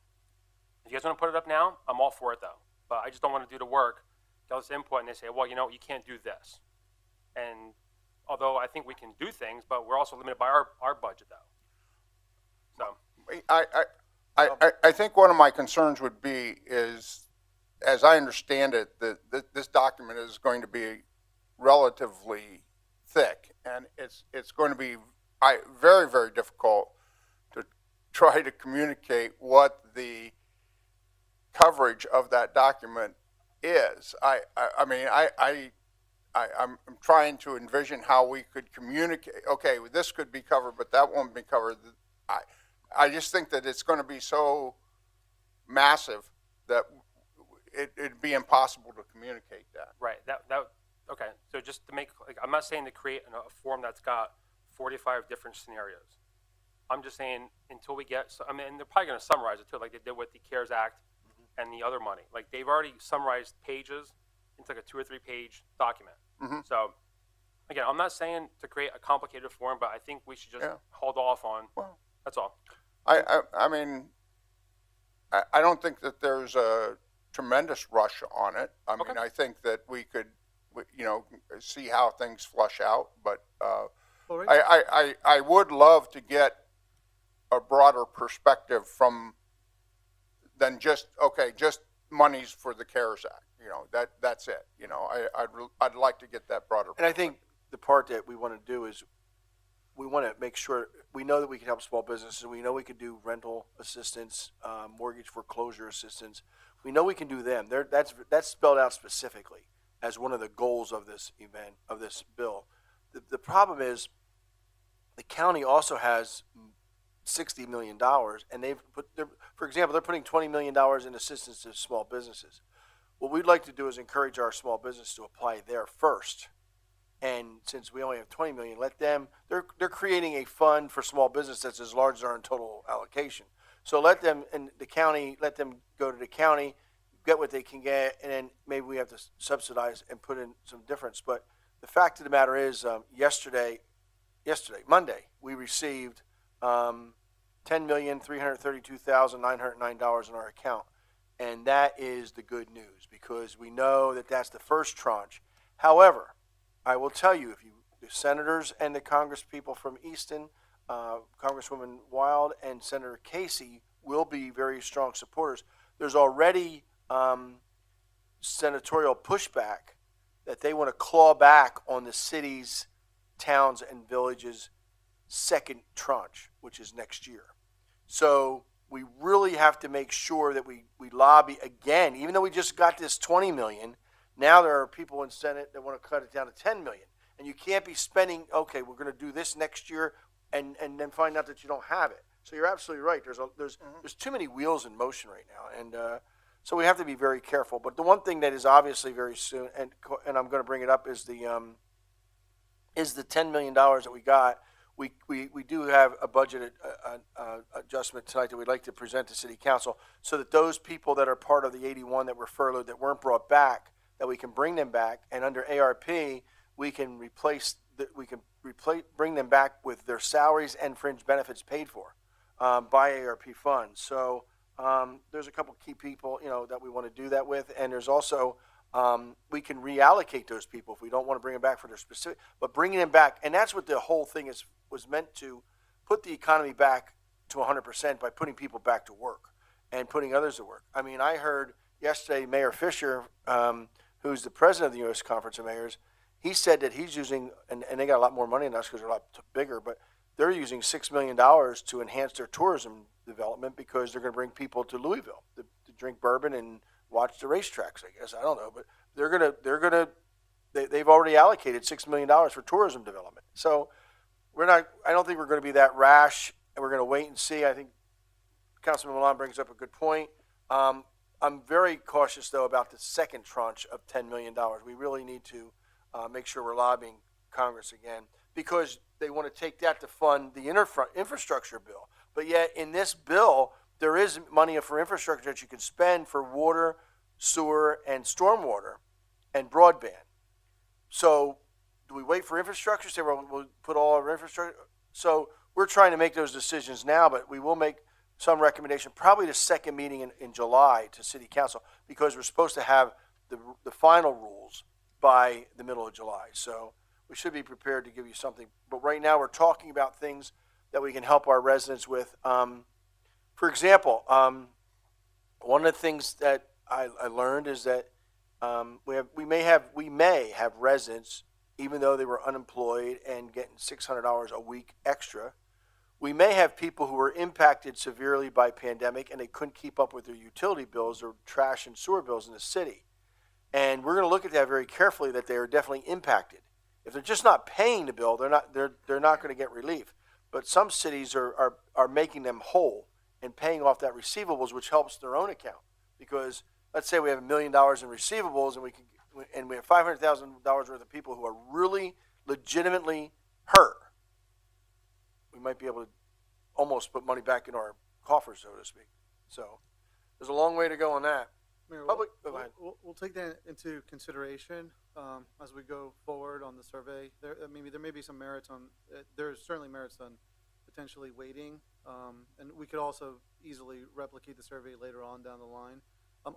If you guys want to put it up now, I'm all for it though. But I just don't want to do the work, get all this input, and they say, well, you can't do this. And although I think we can do things, but we're also limited by our budget though. So. I think one of my concerns would be is, as I understand it, that this document is going to be relatively thick, and it's going to be very, very difficult to try to communicate what the coverage of that document is. I'm trying to envision how we could communicate. Okay, this could be covered, but that won't be covered. I just think that it's going to be so massive that it'd be impossible to communicate that. Right. Okay. So just to make, I'm not saying to create a form that's got 45 different scenarios. I'm just saying until we get, they're probably going to summarize it too, like they did with the CARES Act and the other money. Like they've already summarized pages into like a 2 or 3 page document. So again, I'm not saying to create a complicated form, but I think we should just hold off on. Well, that's all. I don't think that there's a tremendous rush on it. I think that we could, see how things flush out. But I would love to get a broader perspective from than just monies for the CARES Act. That's it. I'd like to get that broader. And I think the part that we want to do is we want to make sure we know that we can help small businesses. We know we can do rental assistance, mortgage foreclosure assistance. We know we can do them. That's spelled out specifically as one of the goals of this event, of this bill. The problem is the county also has $60 million, and for example, they're putting $20 million in assistance to small businesses. What we'd like to do is encourage our small business to apply there first. And since we only have 20 million, let them, they're creating a fund for small business that's as large as our total allocation. So let them, and the county, let them go to the county, get what they can get, and then maybe we have to subsidize and put in some difference. But the fact of the matter is, Monday, we received $10,332,909 in our account. And that is the good news, because we know that that's the first tranche. However, I will tell you, the senators and the Congress people from Easton, Congresswoman Wild and Senator Casey will be very strong supporters. There's already senatorial pushback that they want to claw back on the cities, towns, and villages' second tranche, which is next year. So we really have to make sure that we lobby again, even though we just got this 20 million. Now there are people in Senate that want to cut it down to 10 million. And you can't be spending, okay, we're going to do this next year and then find out that you don't have it. So you're absolutely right. There's too many wheels in motion right now. And so we have to be very careful. But the one thing that is obviously very soon, and I'm going to bring it up, is the $10 million that we got. We do have a budget adjustment tonight that we'd like to present to City Council, so that those people that are part of the 81 that were furloughed, that weren't brought back, that we can bring them back, and under ARP we can bring them back with their salaries and fringe benefits paid for by ARP funds. So there's a couple key people that we want to do that with, and there's also we can reallocate those people if we don't want to bring them back for their specific, but bringing them back, and that's what the whole thing was meant to put the economy back to 100% by putting people back to work and putting others to work. I mean, I heard yesterday Mayor Fisher, who's the president of the U.S. Conference of Mayors, he said that he's using, and they got a lot more money than us because they're a lot bigger, but they're using $6 million to enhance their tourism development because they're going to bring people to Louisville, the drink bourbon and watch the racetracks, I guess. I don't know, but they've already allocated $6 million for tourism development. So I don't think we're going to be that rash, and we're going to wait and see. I think Councilman Milan brings up a good point. I'm very cautious, though, about the second tranche of $10 million. We really need to make sure we're lobbying Congress again, because they want to take that to fund the infrastructure bill. But yet, in this bill, there is money for infrastructure that you can spend for water, sewer, and stormwater, and broadband. So do we wait for infrastructure? Say, well, we'll put all our infrastructure. So we're trying to make those decisions now, but we will make some recommendation, probably the second meeting in July to City Council, because we're supposed to have the final rules by the middle of July. So we should be prepared to give you something. But right now, we're talking about things that we can help our residents with. For example, one of the things that I learned is that we may have residents, even though they were unemployed and getting $600 a week extra, we may have people who were impacted severely by pandemic and they couldn't keep up with their utility bills or trash and sewer bills in the city. And we're going to look at that very carefully, that they are definitely impacted. If they're just not paying the bill, they're not going to get relief. But some cities are making them whole and paying off that receivables, which helps their own account. Because let's say we have $1 million in receivables and we have $500,000 worth of people who are really legitimately hurt. We might be able to almost put money back in our coffers, so to speak. So there's a long way to go on that. Mayor, Public, go ahead. we'll take that into consideration as we go forward on the survey. There may be some merits on. There's certainly merits on potentially waiting, and we could also easily replicate the survey later on down the line.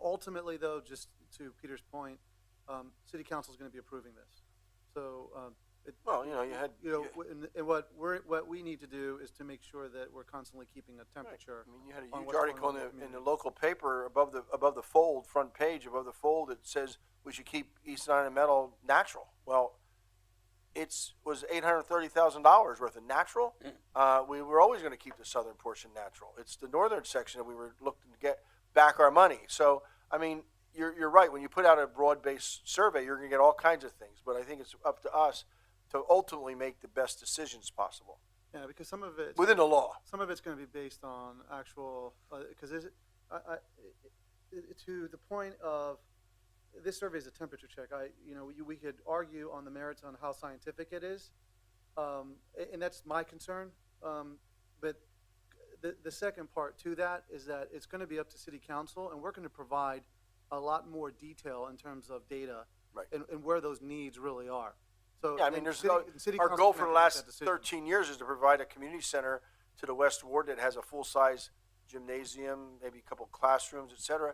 Ultimately, though, just to Peter's point, City Council is going to be approving this. So, and what we need to do is to make sure that we're constantly keeping a temperature. I mean, you had a on huge what's article going on in the community. local paper above the fold, front page above the fold, that says we should keep East Iron Metal natural. Well, it was $830,000 worth of natural. We were always going to keep the southern portion natural. It's the northern section that we were looking to get back our money. So, I mean, you're right. When you put out a broad-based survey, you're going to get all kinds of things. But I think it's up to us to ultimately make the best decisions possible Yeah, because some of it within the law. Some of it's going to be based on actual, because to the point of this survey is a temperature check. We could argue on the merits on how scientific it is, and that's my concern. But the second part to that is that it's going to be up to City Council, and we're going to provide a lot more detail in terms of data, Right. and where those needs really are. So Yeah, I mean, and there's City our Council's goal gonna for the make last that decision. 13 years is to provide a community center to the West Ward that has a full-size gymnasium, maybe a couple classrooms, et cetera.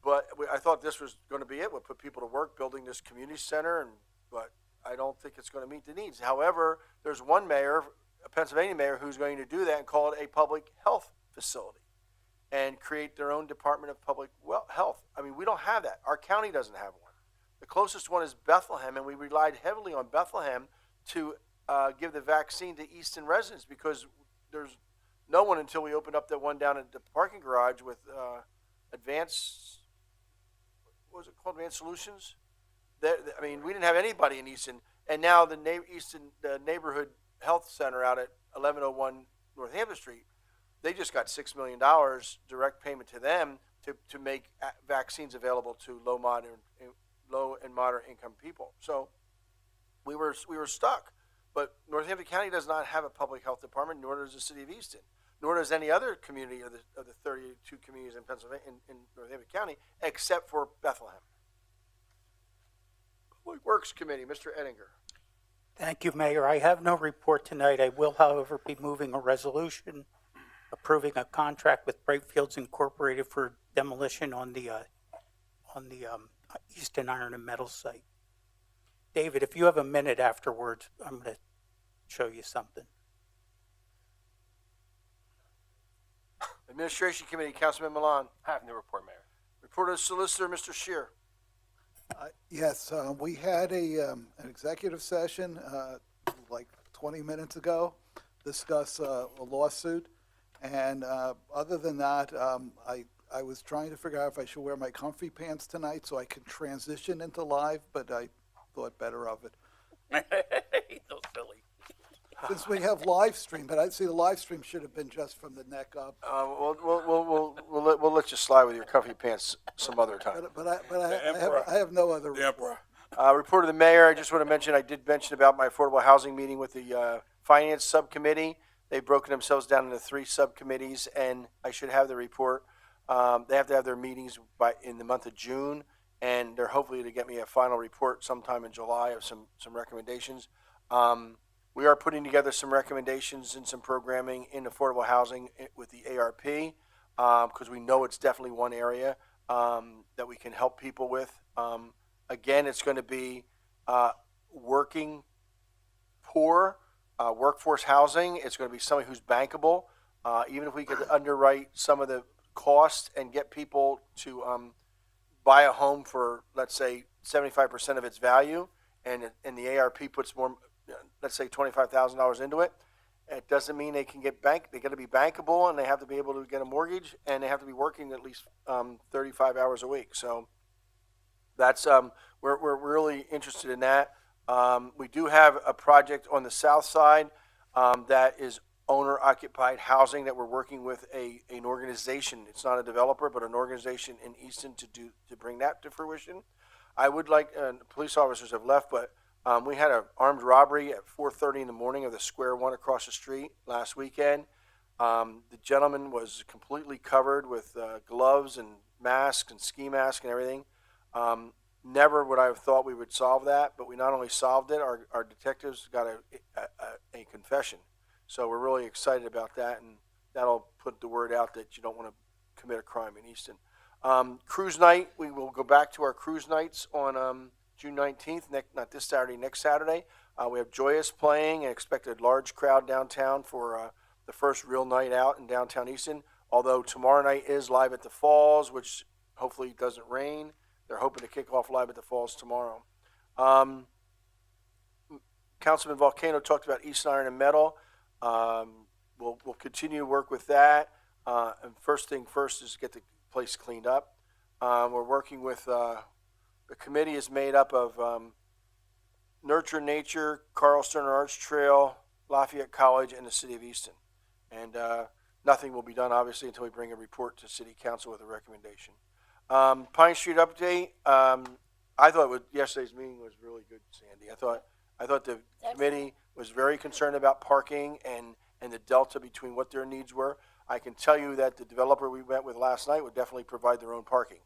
But I thought this was going to be it. We'll put people to work building this community center, but I don't think it's going to meet the needs. However, there's one mayor, a Pennsylvania mayor, who's going to do that and call it a public health facility and create their own Department of Public Health. I mean, we don't have that. Our county doesn't have one. The closest one is Bethlehem, and we relied heavily on Bethlehem to give the vaccine to Easton residents, because there's no one until we opened up that one down at the parking garage with Advanced, what was it called, Advanced Solutions? I mean, we didn't have anybody in Easton, and now the neighborhood health center out at 1101 Northampton Street, they just got $6 million direct payment to them to make vaccines available to low and moderate income people. So we were stuck. But Northampton County does not have a public health department, nor does the city of Easton, nor does any other community of the 32 communities in Pennsylvania, in Northampton County, except for Bethlehem. Public Works Committee, Mr. Ettinger. Thank you, Mayor. I have no report tonight. I will, however, be moving a resolution approving a contract with Brightfields Incorporated for demolition on the Easton Iron and Metal site. David, if you have a minute afterwards, I'm going to show you something. Administration Committee, Councilman Milan. I have no report, Mayor. Report of Solicitor, Mr. Shear. Yes, we had an executive session like 20 minutes ago, discuss a lawsuit. And other than that, I I was trying to figure out if I should wear my comfy pants tonight so I can transition into live, but I thought better of it. He's so silly. Since we have live stream, but I'd see the live stream should have been just from the neck up. We'll let you slide with your comfy pants some other time. I have no other. The Emperor. Report of the mayor, I just want to mention, I did mention about my affordable housing meeting with the finance subcommittee. They've broken themselves down into 3 subcommittees, and I should have the report. They have to have their meetings in the month of June, and they're hopefully to get me a final report sometime in July of some recommendations. We are putting together some recommendations and some programming in affordable housing with the ARP, because we know it's definitely one area that we can help people with. Again, it's going to be working poor, workforce housing. It's going to be somebody who's bankable. Even if we could underwrite some of the costs and get people to buy a home for, let's say, 75% of its value, and the ARP puts more, let's say, $25,000 into it, it doesn't mean they can get bank. They got to be bankable, and they have to be able to get a mortgage, and they have to be working at least 35 hours a week. So that's we're really interested in that. We do have a project on the south side that is owner-occupied housing that we're working with an organization. It's not a developer, but an organization in Easton to bring that to fruition. I would like, police officers have left, but we had an armed robbery at 4:30 in the morning of the Square One across the street last weekend. The gentleman was completely covered with gloves and masks and ski mask and everything. Never would I have thought we would solve that, but we not only solved it, our detectives got a confession. So we're really excited about that, and that'll put the word out that you don't want to commit a crime in Easton. Cruise night, we will go back to our cruise nights on June 19th, not this Saturday, next Saturday. We have Joyous playing and expect a large crowd downtown for the first real night out in downtown Easton, although tomorrow night is Live at the Falls, which hopefully doesn't rain. They're hoping to kick off Live at the Falls tomorrow. Councilman Volcano talked about East Iron and Metal. We'll continue to work with that. And first thing first is get the place cleaned up. We're working with, the committee is made up of Nurture Nature, Carl Sterner Arts Trail, Lafayette College, and the City of Easton. And nothing will be done, obviously, until we bring a report to City Council with a recommendation. Pine Street update. I thought yesterday's meeting was really good, Sandy. I thought the committee was very concerned about parking and the delta between what their needs were. I can tell you that the developer we met with last night would definitely provide their own parking,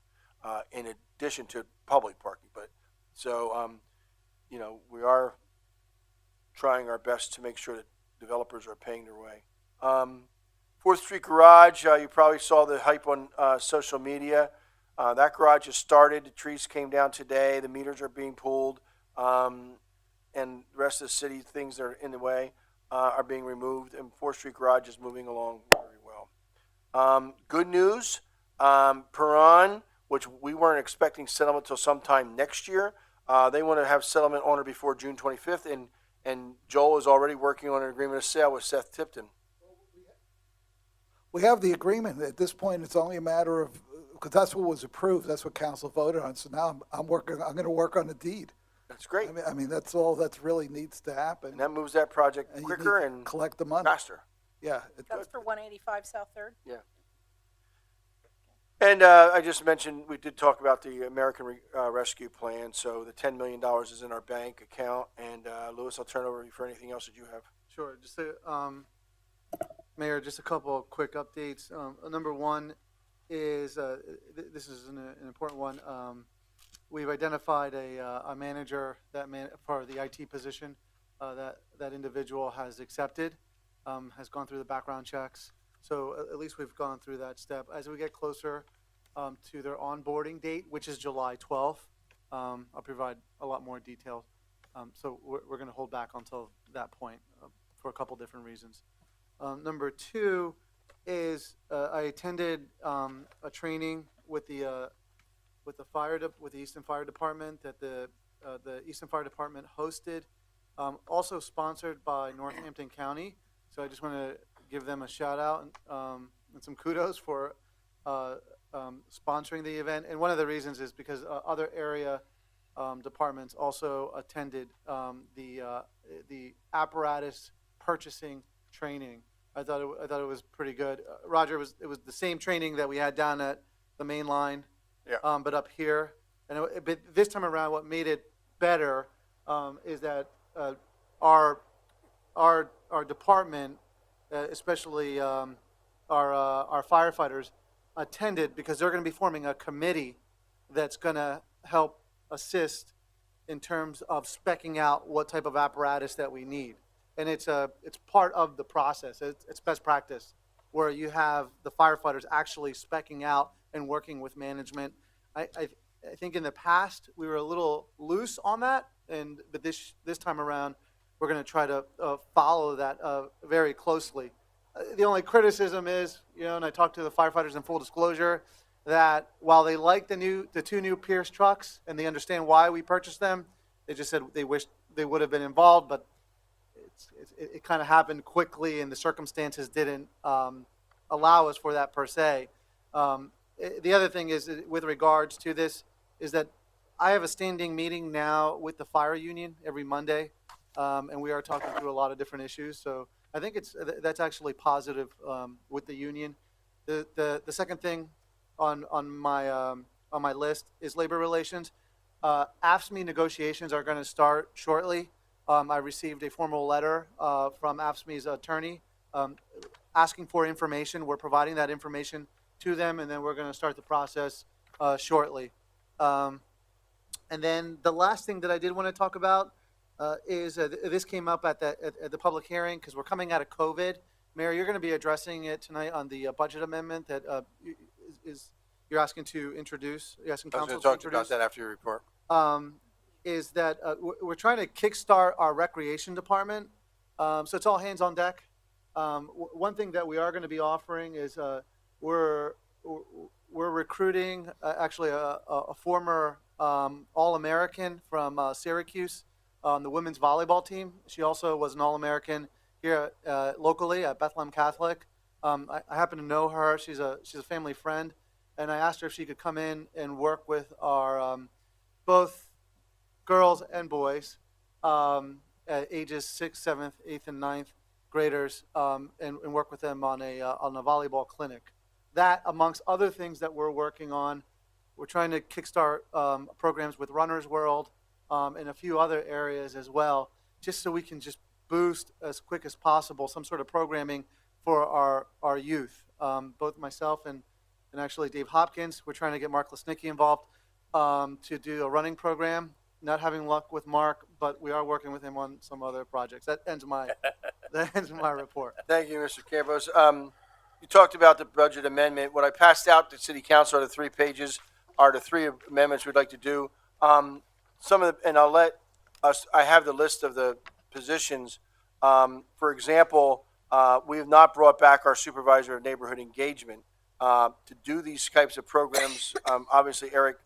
in addition to public parking. But so, we are trying our best to make sure that developers are paying their way. 4th Street Garage, you probably saw the hype on social media. That garage has started. The trees came down today. The meters are being pulled. And the rest of the city, things that are in the way are being removed. And 4th Street Garage is moving along very well. Good news, Perron, which we weren't expecting settlement until sometime next year. They want to have settlement on or before June 25th. And Joel is already working on an agreement of sale with Seth Tipton. We have the agreement. At this point, it's only a matter of, because that's what was approved. That's what council voted on. So now I'm going to work on the deed. That's great. I mean, that's all that really needs to happen. And that moves that project And you quicker need to and collect the money. faster. Yeah. That's for 185 South Third. Yeah. And I just mentioned, we did talk about the American Rescue Plan. So the $10 million is in our bank account. And Louis, I'll turn it over to you for anything else that you have. Sure. Just Mayor, just a couple of quick updates. Number one is this is an important one. We've identified a manager for the IT position that individual has accepted, has gone through the background checks. So at least we've gone through that step. As we get closer to their onboarding date, which is July 12th, I'll provide a lot more detail. So we're going to hold back until that point for a couple different reasons. Number two is I attended a training with the Easton Fire Department that the Easton Fire Department hosted, also sponsored by Northampton County. So I just want to give them a shout out and some kudos for sponsoring the event. And one of the reasons is because other area departments also attended the apparatus purchasing training. I thought it was pretty good. Roger, it was the same training that we had down at the main line, Yeah. but up here. But this time around, what made it better is that our department, especially our firefighters, attended because they're going to be forming a committee that's going to help assist in terms of specking out what type of apparatus that we need. And it's part of the process. It's best practice where you have the firefighters actually specking out and working with management. I think in the past we were a little loose on that, but this time around we're going to try to follow that very closely. The only criticism is, and I talked to the firefighters in full disclosure, that while they like the two new Pierce trucks and they understand why we purchased them, they just said they wish they would have been involved, but it kind of happened quickly and the circumstances didn't allow us for that per se. The other thing is, with regards to this, is that I have a standing meeting now with the fire union every Monday, and we are talking through a lot of different issues. So I think that's actually positive with the union. The second thing on my list is labor relations. AFSCME negotiations are going to start shortly. I received a formal letter from AFSCME's attorney asking for information. We're providing that information to them, and then we're going to start the process shortly. And then the last thing that I did want to talk about is this came up at the public hearing because we're coming out of COVID. Mayor, you're going to be addressing it tonight on the budget amendment that you're asking to introduce. You're asking I was council going to to talk introduce. about that after your report. Is that we're trying to kickstart our recreation department. So it's all hands on deck. One thing that we are going to be offering is we're recruiting actually a former All-American from Syracuse on the women's volleyball team. She also was an All-American here locally at Bethlehem Catholic. I happen to know her. She's a family friend, and I asked her if she could come in and work with our both girls and boys at ages 6th, 7th, 8th, and 9th graders, and work with them on a volleyball clinic. That, amongst other things that we're working on, we're trying to kickstart programs with Runner's World and a few other areas as well, just so we can just boost as quick as possible some sort of programming for our youth. Both myself and actually Dave Hopkins, we're trying to get Mark Lesnicki involved to do a running program. Not having luck with Mark, but we are working with him on some other projects. That ends my report. Thank you, Mr. Campos. You talked about the budget amendment. What I passed out to City Council are the 3 pages, are the 3 amendments we'd like to do. And I'll let us, I have the list of the positions. For example, we have not brought back our supervisor of neighborhood engagement to do these types of programs. Obviously, Eric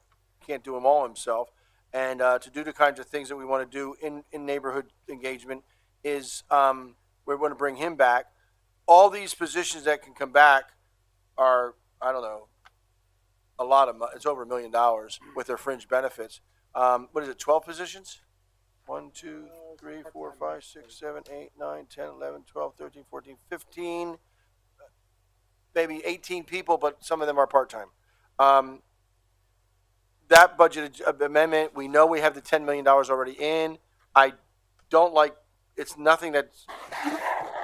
can't do them all himself. And to do the kinds of things that we want to do in neighborhood engagement is we want to bring him back. All these positions that can come back are, I don't know, a lot of money. It's over $1 million with their fringe benefits. What is it, 12 positions? 1, 2, 3, 4, 5, 6, 7, 8, 9, 10, 11, 12, 13, 14, 15, maybe 18 people, but some of them are part-time. That budget amendment, we know we have the $10 million already in. I don't like, it's nothing that's,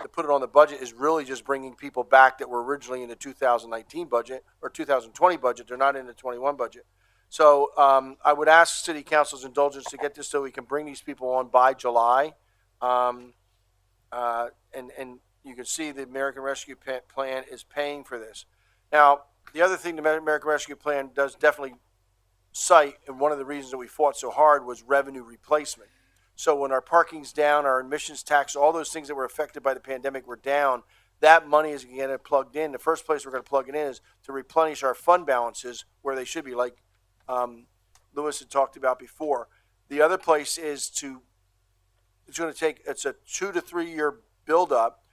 to put it on the budget is really just bringing people back that were originally in the 2019 budget or 2020 budget. They're not in the 21 budget. So I would ask City Council's indulgence to get this so we can bring these people on by July. And you can see the American Rescue Plan is paying for this. Now, the other thing the American Rescue Plan does definitely cite, and one of the reasons that we fought so hard was revenue replacement. So when our parking's down, our admissions tax, all those things that were affected by the pandemic were down, that money is going to get plugged in. The first place we're going to plug it in is to replenish our fund balances where they should be, like Lewis had talked about before. The other place is it's a 2 to 3 year buildup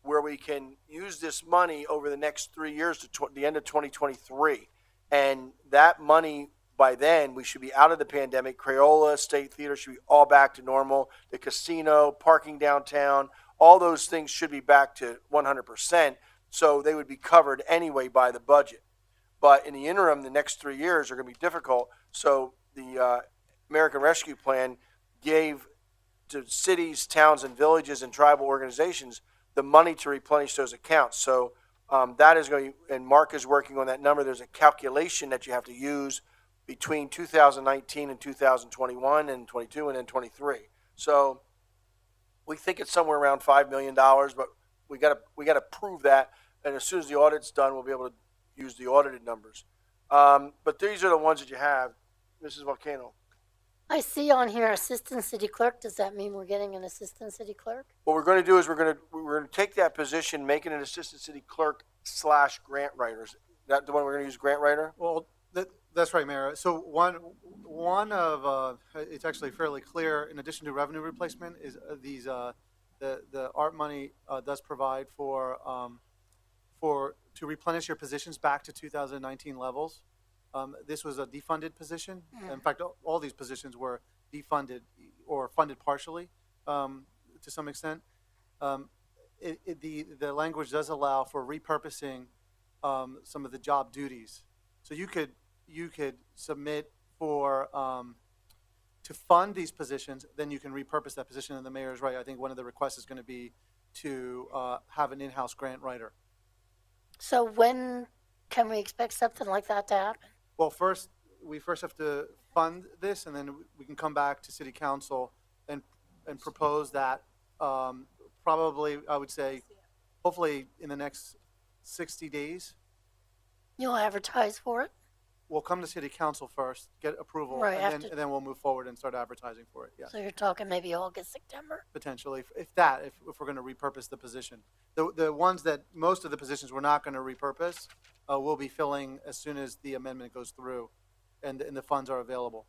where we can use this money over the next 3 years to the end of 2023. And that money, by then, we should be out of the pandemic. Crayola, State Theater should be all back to normal. The casino, parking downtown, all those things should be back to 100%. So they would be covered anyway by the budget. But in the interim, the next 3 years are going to be difficult. So the American Rescue Plan gave to cities, towns, and villages and tribal organizations the money to replenish those accounts. So that is going to, and Mark is working on that number. There's a calculation that you have to use between 2019 and 2021 and 22 and then 23. So we think it's somewhere around $5 million, but we got to prove that. And as soon as the audit's done, we'll be able to use the audited numbers. But these are the ones that you have, Mrs. Volcano. I see on here assistant city clerk. Does that mean we're getting an assistant city clerk? What we're going to do is we're going to take that position, make it an assistant city clerk / grant writer. Is that the one we're going to use, grant writer? Well, that's right, Mayor. So one of it's actually fairly clear. In addition to revenue replacement, is these the ARP money does provide for to replenish your positions back to 2019 levels. This was a defunded position. In fact, all these positions were defunded or funded partially to some extent. The language does allow for repurposing some of the job duties. So you could submit for to fund these positions, then you can repurpose that position. And the mayor is right. I think one of the requests is going to be to have an in-house grant writer. So when can we expect something like that to happen? Well, we first have to fund this, and then we can come back to city council and propose that. Probably, I would say, hopefully in the next 60 days. You'll advertise for it? We'll come to city council first, get approval, Right, and then we'll move forward and start advertising for it. Yeah, So you're talking maybe August, September? potentially, if we're going to repurpose the position. The ones that most of the positions we're not going to repurpose, we'll be filling as soon as the amendment goes through, and the funds are available.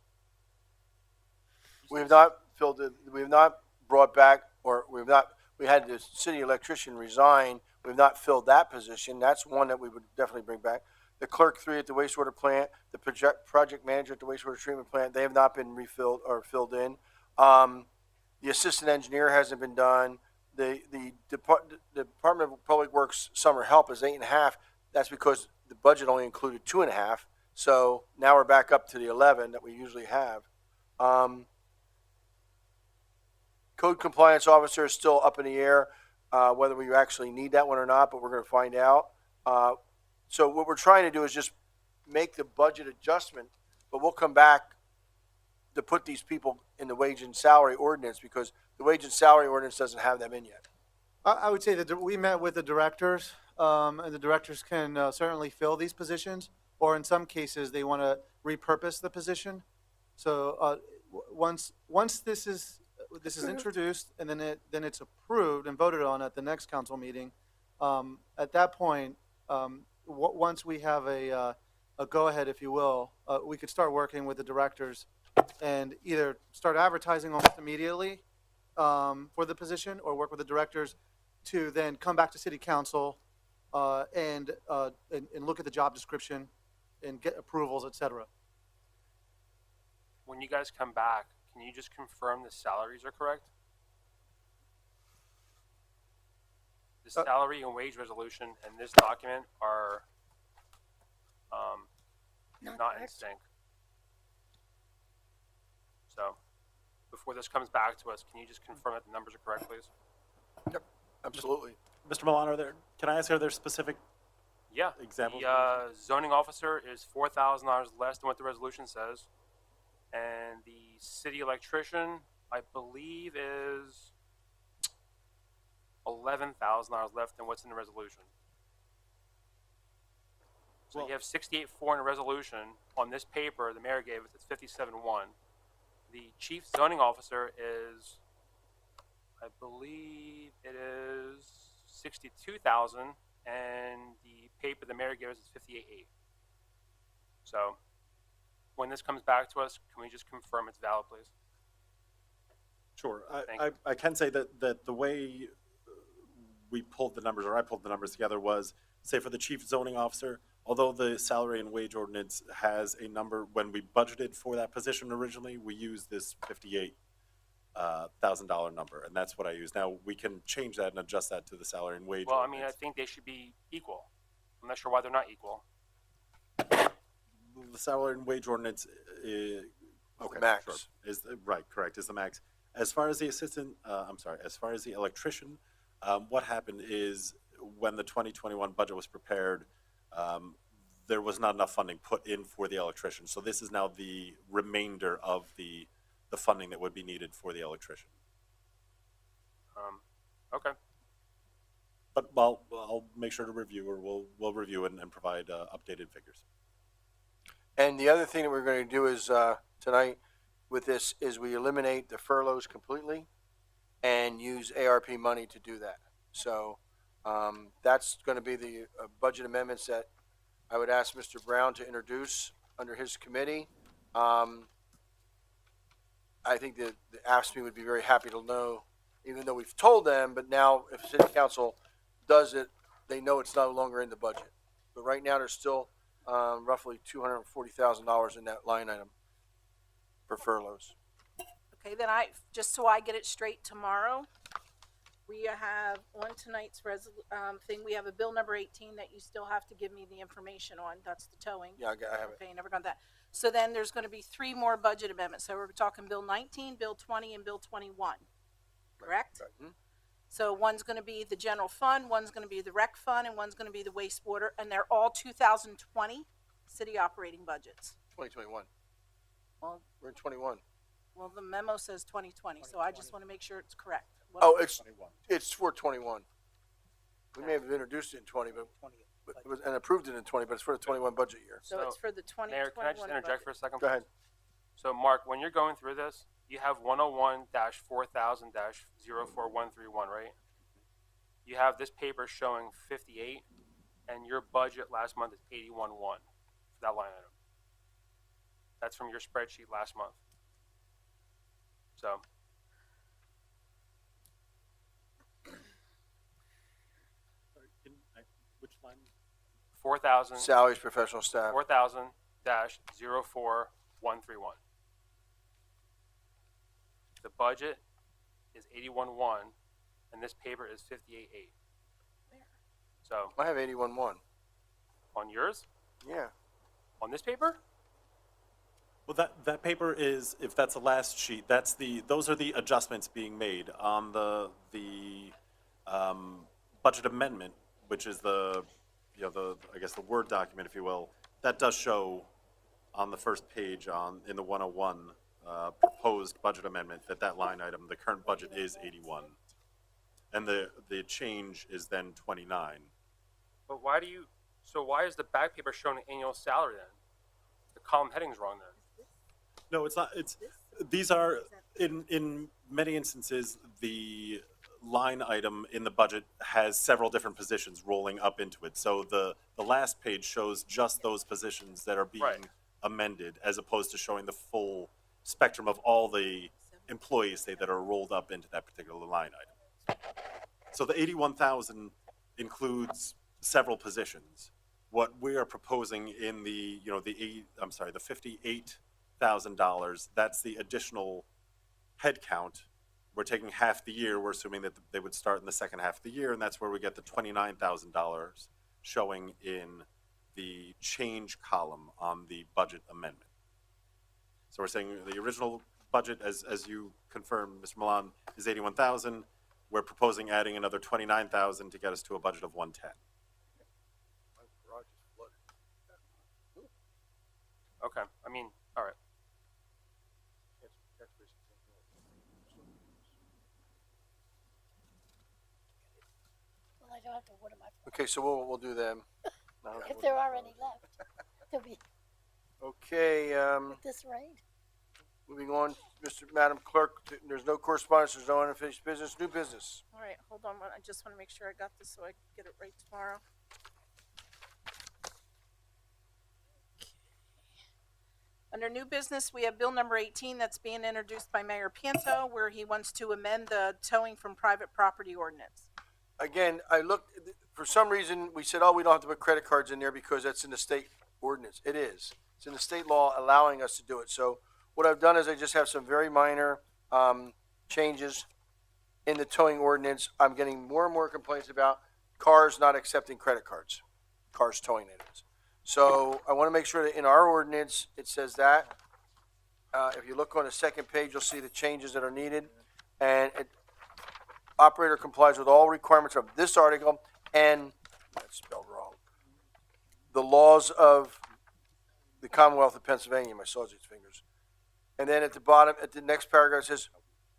We have not filled it. We have not brought back, or we had the city electrician resign. We've not filled that position. That's one that we would definitely bring back. The clerk 3 at the wastewater plant, the project manager at the wastewater treatment plant, they have not been refilled or filled in. The assistant engineer hasn't been done. The Department of Public Works summer help is 8.5. That's because the budget only included 2.5. So now we're back up to the 11 that we usually have. Code compliance officer is still up in the air, whether we actually need that one or not, but we're going to find out. So what we're trying to do is just make the budget adjustment, but we'll come back to put these people in the wage and salary ordinance because the wage and salary ordinance doesn't have them in yet. I would say that we met with the directors, and the directors can certainly fill these positions, or in some cases, they want to repurpose the position. So once this is introduced and then it's approved and voted on at the next council meeting, at that point, once we have a go-ahead, if you will, we could start working with the directors and either start advertising almost immediately for the position, or work with the directors to then come back to city council and look at the job description and get approvals, et cetera. When you guys come back, can you just confirm the salaries are correct? The salary and wage resolution and this document are not in correct. sync. So, before this comes back to us, can you just confirm that the numbers are correct, please? Absolutely. Mr. Milano, can I ask, are there specific Yeah. examples? The zoning officer is $4,000 less than what the resolution says. And the city electrician, I believe, is $11,000 less than what's in the resolution. So Well- you have 68.4 in the resolution. On this paper, the mayor gave us, it's 57.1. The chief zoning officer is, I believe it is 62,000, and the paper the mayor gave us is 58.8. So, when this comes back to us, can we just confirm it's valid, please? Sure. Thank I can say that the way we pulled the numbers, or I pulled the numbers together, was, say, for the chief zoning officer, although the salary and wage ordinance has a number, when we budgeted for that position originally, we used this $58,000 number, and that's what I use. Now, we can change that and adjust that to the salary and wage Well, I mean, I ordinance. think they should be equal. I'm not sure why they're not equal. The salary and wage ordinance, okay, max. sure, is, right, correct, is the max. As far as the assistant, as far as the electrician, what happened is when the 2021 budget was prepared, there was not enough funding put in for the electrician. So this is now the remainder of the funding that would be needed for the electrician. Okay. But I'll make sure to review, or we'll review it and provide updated figures. And the other thing that we're going to do is, tonight with this, is we eliminate the furloughs completely and use ARP money to do that. So, that's going to be the budget amendments that I would ask Mr. Brown to introduce under his committee. I think that the AFSCME would be very happy to know, even though we've told them, but now if city council does it, they know it's no longer in the budget. But right now, there's still roughly $240,000 in that line item for furloughs. Okay, then just so I get it straight tomorrow, we have on tonight's thing, we have a bill number 18 that you still have to give me the information on. That's the towing. Yeah, I have it. Okay, never got that. So then there's going to be 3 more budget amendments. So we're talking Bill 19, Bill 20, and Bill 21, correct? Right. So one's going to be the general fund, one's going to be the rec fund, and one's going to be the wastewater, and they're all 2020 city operating budgets. 2021. Well, We're in 21. well, the memo says 2020, so I just want to make sure it's correct. Oh, it's for 21. We may have introduced it in 20, but it was, and approved it in 20, but it's for the 21 budget year. So it's for the 2021 Mayor, can I just interject budget. for a second? Go ahead. So, Mark, when you're going through this, you have 101-4000-04131, right? You have this paper showing 58, and your budget last month is 81.1 for that line item. That's from your spreadsheet last month. So, Which line? 4,000, Salaries, professional staff. 4,000-04131. The budget is 81.1, and this paper is 58.8. So, I have 81.1. on yours? Yeah. On this paper? Well, that paper is, if that's the last sheet, those are the adjustments being made on the budget amendment, which is I guess the Word document, if you will. That does show on the first page in the 101 proposed budget amendment that line item, the current budget is 81, and the change is then 29. But why is the back paper showing the annual salary then? The column heading's wrong then. No, it's not. These are in many instances the line item in the budget has several different positions rolling up into it. So the last page shows just those positions that are being Right. amended, as opposed to showing the full spectrum of all the employees, say, that are rolled up into that particular line item. So the 81,000 includes several positions. What we are proposing in the $58,000, that's the additional head count. We're taking half the year. We're assuming that they would start in the second half of the year, and that's where we get the $29,000 showing in the change column on the budget amendment. So we're saying the original budget, as you confirmed, Mr. Milan, is 81,000. We're proposing adding another 29,000 to get us to a budget of 110. My garage is flooded. Okay, I mean, all right. Well, I don't have to water my, Okay, so we'll do them. if there are any left. There'll be, Okay, with this rain. moving on, Madam Clerk, there's no correspondence, there's no unfinished business, new business. All right, hold on, I just want to make sure I got this so I can get it right tomorrow. Under new business, we have bill number 18 that's being introduced by Mayor Panto, where he wants to amend the towing from private property ordinance. again, I looked, for some reason, we said, oh, we don't have to put credit cards in there because that's in the state ordinance. It is. It's in the state law allowing us to do it. So what I've done is I just have some very minor, changes in the towing ordinance. I'm getting more and more complaints about cars not accepting credit cards, cars towing it is. So I want to make sure that in our ordinance, it says that. If you look on the second page, you'll see the changes that are needed. And operator complies with all requirements of this article and, that's spelled wrong, the laws of the Commonwealth of Pennsylvania, my sausage fingers. And then at the bottom, at the next paragraph, it says,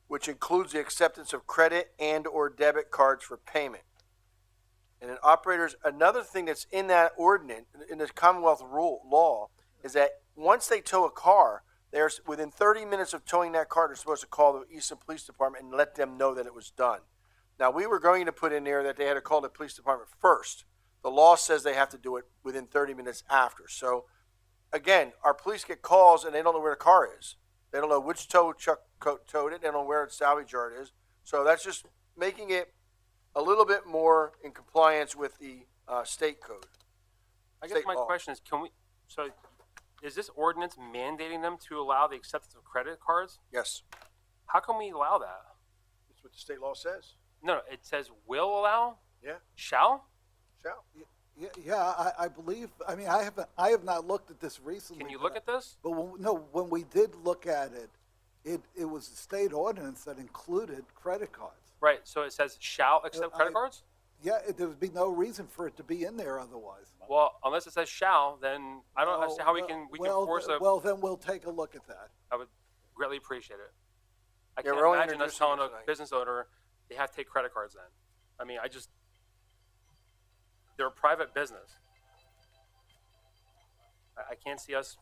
which includes the acceptance of credit and/or debit cards for payment. And then operators, another thing that's in that ordinance, in the Commonwealth law, is that once they tow a car, they're within 30 minutes of towing that car, they're supposed to call the Easton Police Department and let them know that it was done. Now, we were going to put in there that they had to call the police department first. The law says they have to do it within 30 minutes after. So, again, our police get calls and they don't know where the car is. They don't know which tow truck towed it. They don't know where its salvage yard is. So that's just making it a little bit more in compliance with the state code. I guess my question is, is this ordinance mandating them to allow the acceptance of credit cards? Yes, How can we allow that? that's what the state law says. No, it says will allow? Yeah. Shall? Shall. I believe, I mean, I have not looked at this recently. Can you look at this? But when we did look at it, it was a state ordinance that included credit cards. Right, so it says shall accept credit cards? Yeah, there would be no reason for it to be in there otherwise. Well, unless it says shall, then I don't understand how we can force a, Well, then we'll take a look at that. I would greatly appreciate it. I Yeah, can't we're only imagine us introducing telling it a tonight. business owner they have to take credit cards then. I mean, they're a private business. I can't see us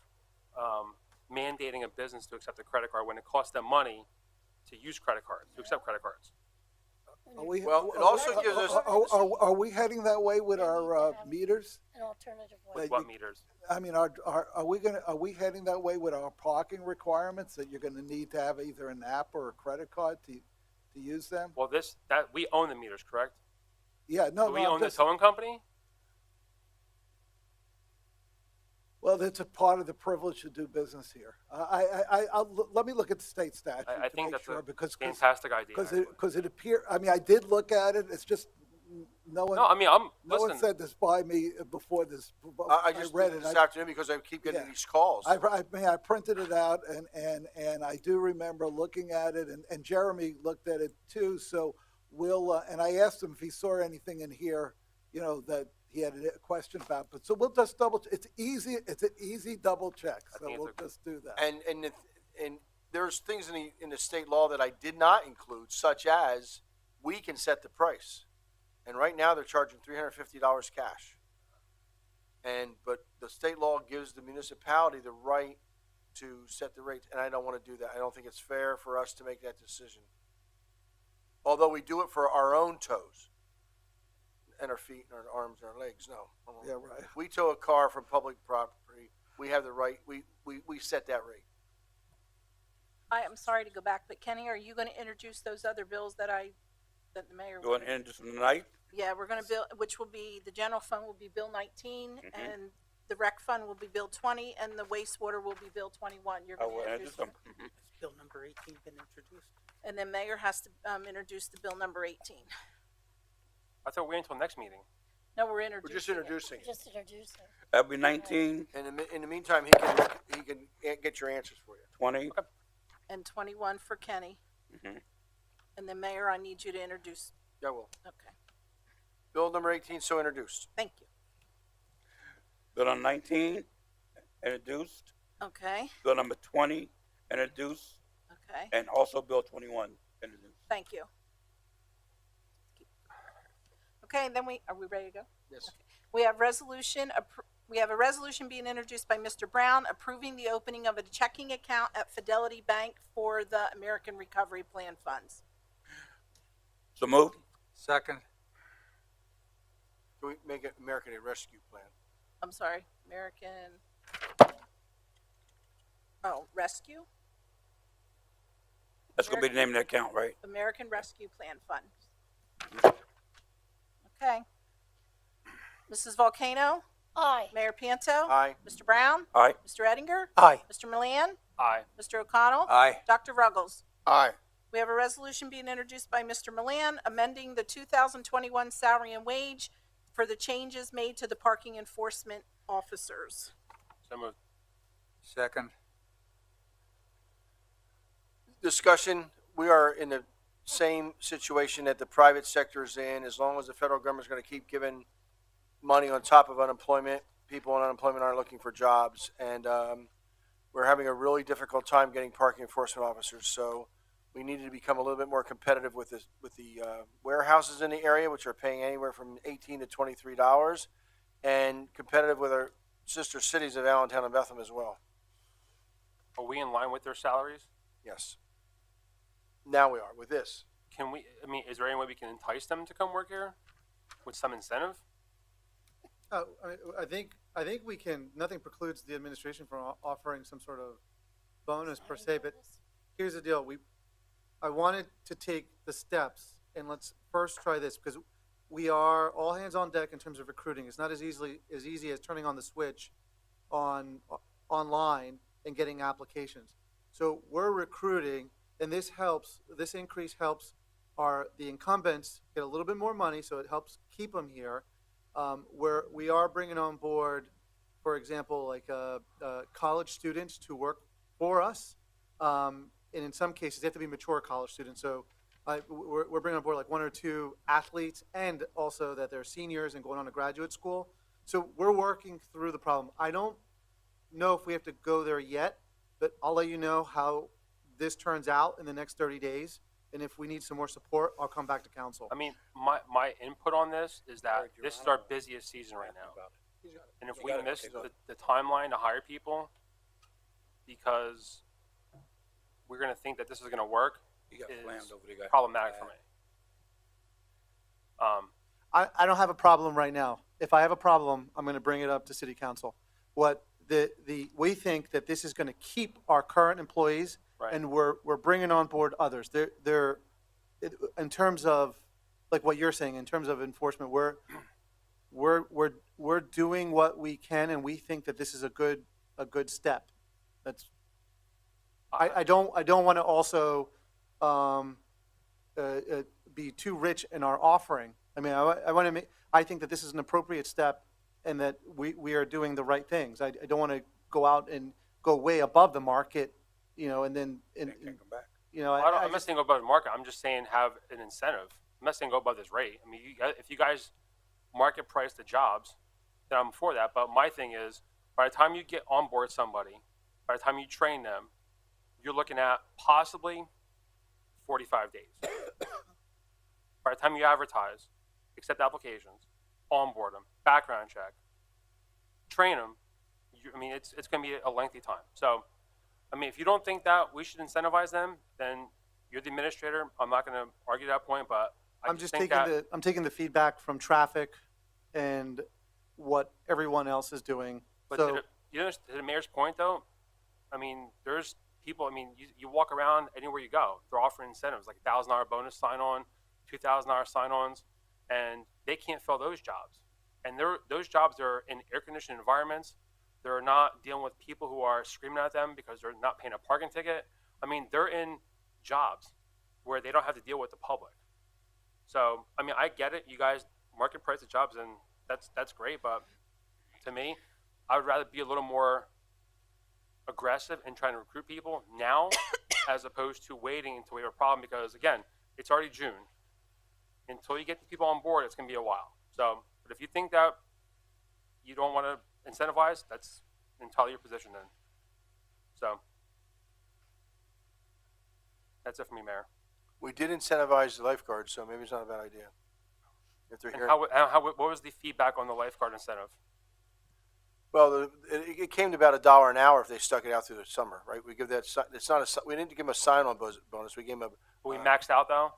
mandating a business to accept a credit card when it costs them money to use credit cards, to accept credit cards. Well, it also gives us. Are we heading that way with our meters? An alternative way. Like, What meters? I mean, are we heading that way with our parking requirements, that you're gonna need to have either an app or a credit card to use them? Well, we own the meters, correct? Yeah, no, Do we no, own the towing company? well, that's a part of the privilege to do business here. Let me look at the state statute I to think make that's sure, a because fantastic idea. because it appear, I mean, I did look at it, it's just, no one. No, I mean, No one listen, said this by me before this. I just read did it. this afternoon because I keep getting these calls. I mean, I printed it out, and I do remember looking at it, and Jeremy looked at it too. So we'll, and I asked him if he saw anything in here, that he had a question about. But so we'll just double. It's easy. It's an easy double check. So think it's we'll a- just do that. And there's things in the state law that I did not include, such as we can set the price. And right now they're charging $350 cash. But the state law gives the municipality the right to set the rates, and I don't want to do that. I don't think it's fair for us to make that decision. Although we do it for our own toes, and our feet, and our arms, and our legs. No. Yeah, right. If we tow a car from public property, we have the right. We set that rate. I am sorry to go back, but Kenny, are you going to introduce those other bills that the mayor? Go ahead and end this tonight. Yeah, we're going to bill, which will be, the general fund will be Bill 19, and the rec fund will be Bill 20, and the wastewater will be Bill 21. You're I going will to end introduce this. them. Has bill number 18 been introduced? And then mayor has to introduce the bill number 18. I thought we waited until next meeting. No, we're We're introducing just it. introducing it. Just introduce it. That'll be 19, And in the meantime, he can get your answers for you. 20. And 21 for Kenny. Mhm. And then mayor, I need you to introduce. Yeah, well, Okay, bill number 18, so introduced. thank you. Bill number 19, introduced. Okay, Bill number 20, introduced. okay, And also Bill 21, introduced. thank you. Okay, and then are we ready to go? Yes. We have we have a resolution being introduced by Mr. Brown approving the opening of a checking account at Fidelity Bank for the American Recovery Plan funds. So moved. Second. Can we make it American Rescue Plan? I'm sorry, Rescue? That's going to be the name of the account, right? American Rescue Plan Fund. Okay. Mrs. Volcano? Aye. Mayor Panto? Aye. Mr. Brown? Aye. Mr. Ettinger? Aye. Mr. Milan? Aye. Mr. O'Connell? Aye. Dr. Ruggles? Aye. We have a resolution being introduced by Mr. Milan, amending the 2021 salary and wage for the changes made to the parking enforcement officers. So moved. Second. Discussion, we are in the same situation that the private sector is in. As long as the federal government is going to keep giving money on top of unemployment, people on unemployment aren't looking for jobs. And we're having a really difficult time getting parking enforcement officers. So we needed to become a little bit more competitive with the warehouses in the area, which are paying anywhere from $18 to $23, and competitive with our sister cities of Allentown and Bethlehem as well. Are we in line with their salaries? Yes. Now we are with this. Can we, I mean, is there any way we can entice them to come work here with some incentive? I think we can, nothing precludes the administration from offering some sort of bonus per se, but here's the deal. I wanted to take the steps, and let's first try this, because we are all hands on deck in terms of recruiting. It's not as easy as turning on the switch online and getting applications. So we're recruiting, and this increase helps the incumbents get a little bit more money, so it helps keep them here. Where we are bringing on board, for example, like college students to work for us, and in some cases they have to be mature college students. So we're bringing on board like 1 or 2 athletes, and also that they're seniors and going on to graduate school. So we're working through the problem. I don't know if we have to go there yet, but I'll let you know how this turns out in the next 30 days. And if we need some more support, I'll come back to council. I mean, my input on this is that this is our busiest season right now. And if we miss the timeline to hire people because we're going to think that this is going to work, You got slammed is over the guy. problematic for me. I don't have a problem right now. If I have a problem, I'm going to bring it up to city council. We think that this is going to keep our current employees, Right. and we're bringing on board others. In terms of like what you're saying, in terms of enforcement, we're doing what we can, and we think that this is a good step. That's I don't want to also be too rich in our offering. I mean, I want to make. I think that this is an appropriate step, and that we are doing the right things. I don't want to go out and go way above the market, and then Can't come back. I'm not saying go above the market. I'm just saying have an incentive. I'm not saying go above this rate. I mean, if you guys market price the jobs, then I'm for that. But my thing is, by the time you get on board somebody, by the time you train them, you're looking at possibly 45 days. By the time you advertise, accept applications, onboard them, background check, train them, it's going to be a lengthy time. So, I mean, if you don't think that we should incentivize them, then you're the administrator. I'm not going to argue that point, but I'm just taking the feedback from traffic and what everyone else is doing. But So to the mayor's point, though, I mean, there's people. I mean, you walk around anywhere you go, they're offering incentives like $1,000 bonus sign-on, $2,000 sign-ons, and they can't fill those jobs. And those jobs are in air-conditioned environments. They're not dealing with people who are screaming at them because they're not paying a parking ticket. I mean, they're in jobs where they don't have to deal with the public. So, I mean, I get it. You guys market price the jobs, and that's great. But to me, I would rather be a little more aggressive in trying to recruit people now as opposed to waiting until we have a problem because, again, it's already June. Until you get the people on board, it's going to be a while. So, but if you think that you don't want to incentivize, that's entirely your position then. So, that's it for me, Mayor. We did incentivize the lifeguards, so maybe it's not a bad idea. If they're And here. what was the feedback on the lifeguard incentive? Well, it came to about $1 an hour if they stuck it out through the summer, right? We give that. It's not a. We didn't give them a sign-on bonus. We gave them a. Were we maxed out though?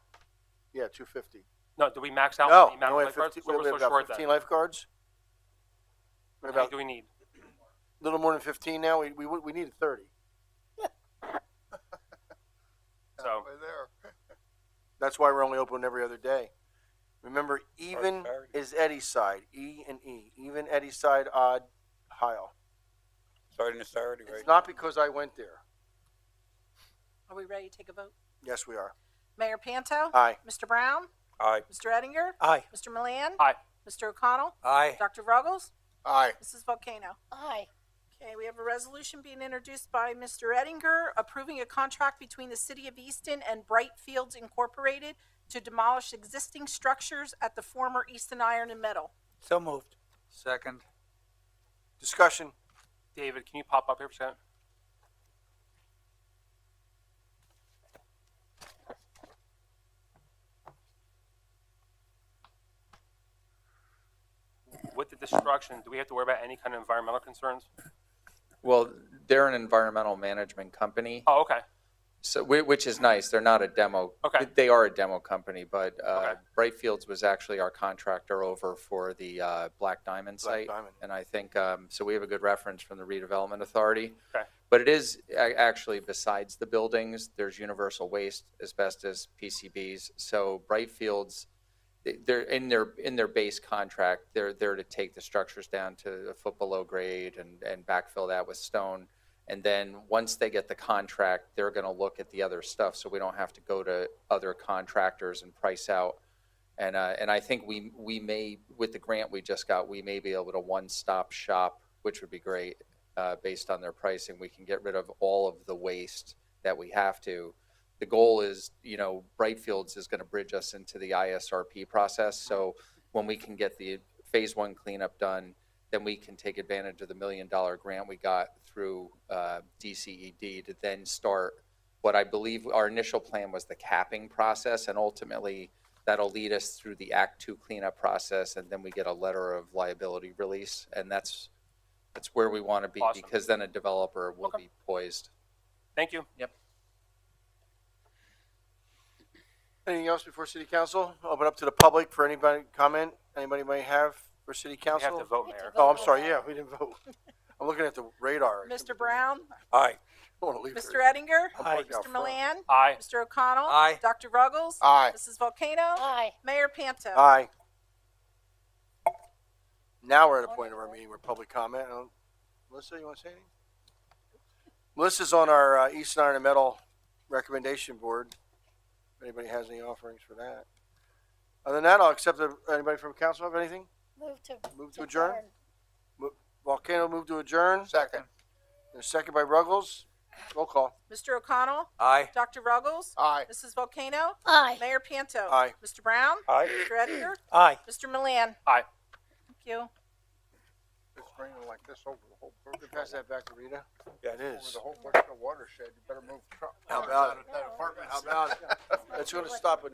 Yeah, $250. No, did we max out No, the amount we of have lifeguards? 15, So we we're have so about short 15 then. lifeguards. We're How many about do we need? a little more than 15 now. We needed 30. So, That's why we're only open every other day. Remember, even Saturday. is Eddie's side. E and E. Even Eddie's side, odd, Heil. Starting this Saturday, right? It's not because I went there. Are we ready to take a vote? Yes, we are. Mayor Panto? Aye. Mr. Brown? Aye. Mr. Ettinger? Aye. Mr. Milan? Aye. Mr. O'Connell? Aye. Dr. Ruggles? Aye. Mrs. Volcano? Aye. Okay, we have a resolution being introduced by Mr. Ettinger approving a contract between the City of Easton and Bright Fields Incorporated to demolish existing structures at the former Easton Iron and Metal. So moved. Second. Discussion. David, can you pop up here for a second? With the destruction, do we have to worry about any kind of environmental concerns? Well, they're an environmental management company, Oh, okay. so which is nice. They're not a demo. Okay. They are a demo company, but Okay. Brightfields was actually our contractor over for the Black Diamond site. Diamond. And I think, so we have a good reference from the redevelopment authority. Okay. But it is actually besides the buildings, there's universal waste, asbestos, PCBs. So Brightfields, they're in their base contract, they're there to take the structures down to a foot below grade and backfill that with stone. And then once they get the contract, they're going to look at the other stuff, so we don't have to go to other contractors and price out. And I think we may, with the grant we just got, we may be able to one-stop shop, which would be great, based on their pricing. We can get rid of all of the waste that we have to. The goal is, Brightfields is going to bridge us into the ISRP process. So when we can get the phase one cleanup done, then we can take advantage of the $1 million grant we got through DCED to then start what I believe our initial plan was the capping process. And ultimately, that'll lead us through the Act 2 cleanup process. And then we get a letter of liability release. And that's where we want to be, Awesome. because then a developer will Okay. be poised. Thank you. Yep. Anything else before city council? Open up to the public for anybody comment. Anybody may have for city We have council? to vote, Mayor. Oh, I'm sorry. Yeah, we didn't vote. I'm looking at the radar. Mr. Brown? Aye. I want to leave Mr. here. Ettinger? I'll plug you out Mr. front. Milan? Aye. Mr. O'Connell? Aye. Dr. Ruggles? Aye. Mrs. Volcano? Aye. Mayor Panto? Aye. Now we're at a point of our meeting where public comment. Melissa, you want to say anything? Melissa's on our East Iron and Metal recommendation board. If anybody has any offerings for that. Other than that, I'll accept anybody from council have anything? Move to adjourn? Volcano move to adjourn. Second. And a second by Ruggles. Roll call. Mr. O'Connell? Aye. Dr. Ruggles? Aye. Mrs. Volcano? Aye. Mayor Panto? Aye. Mr. Brown? Aye. Mr. Ettinger? Aye. Mr. Milan? Aye. Thank you. It's raining like this over the whole, We can pass that back to Rita. Yeah, it over is. the whole Western watershed. You better move truck. How about it? That apartment. How about it? It's going to stop it in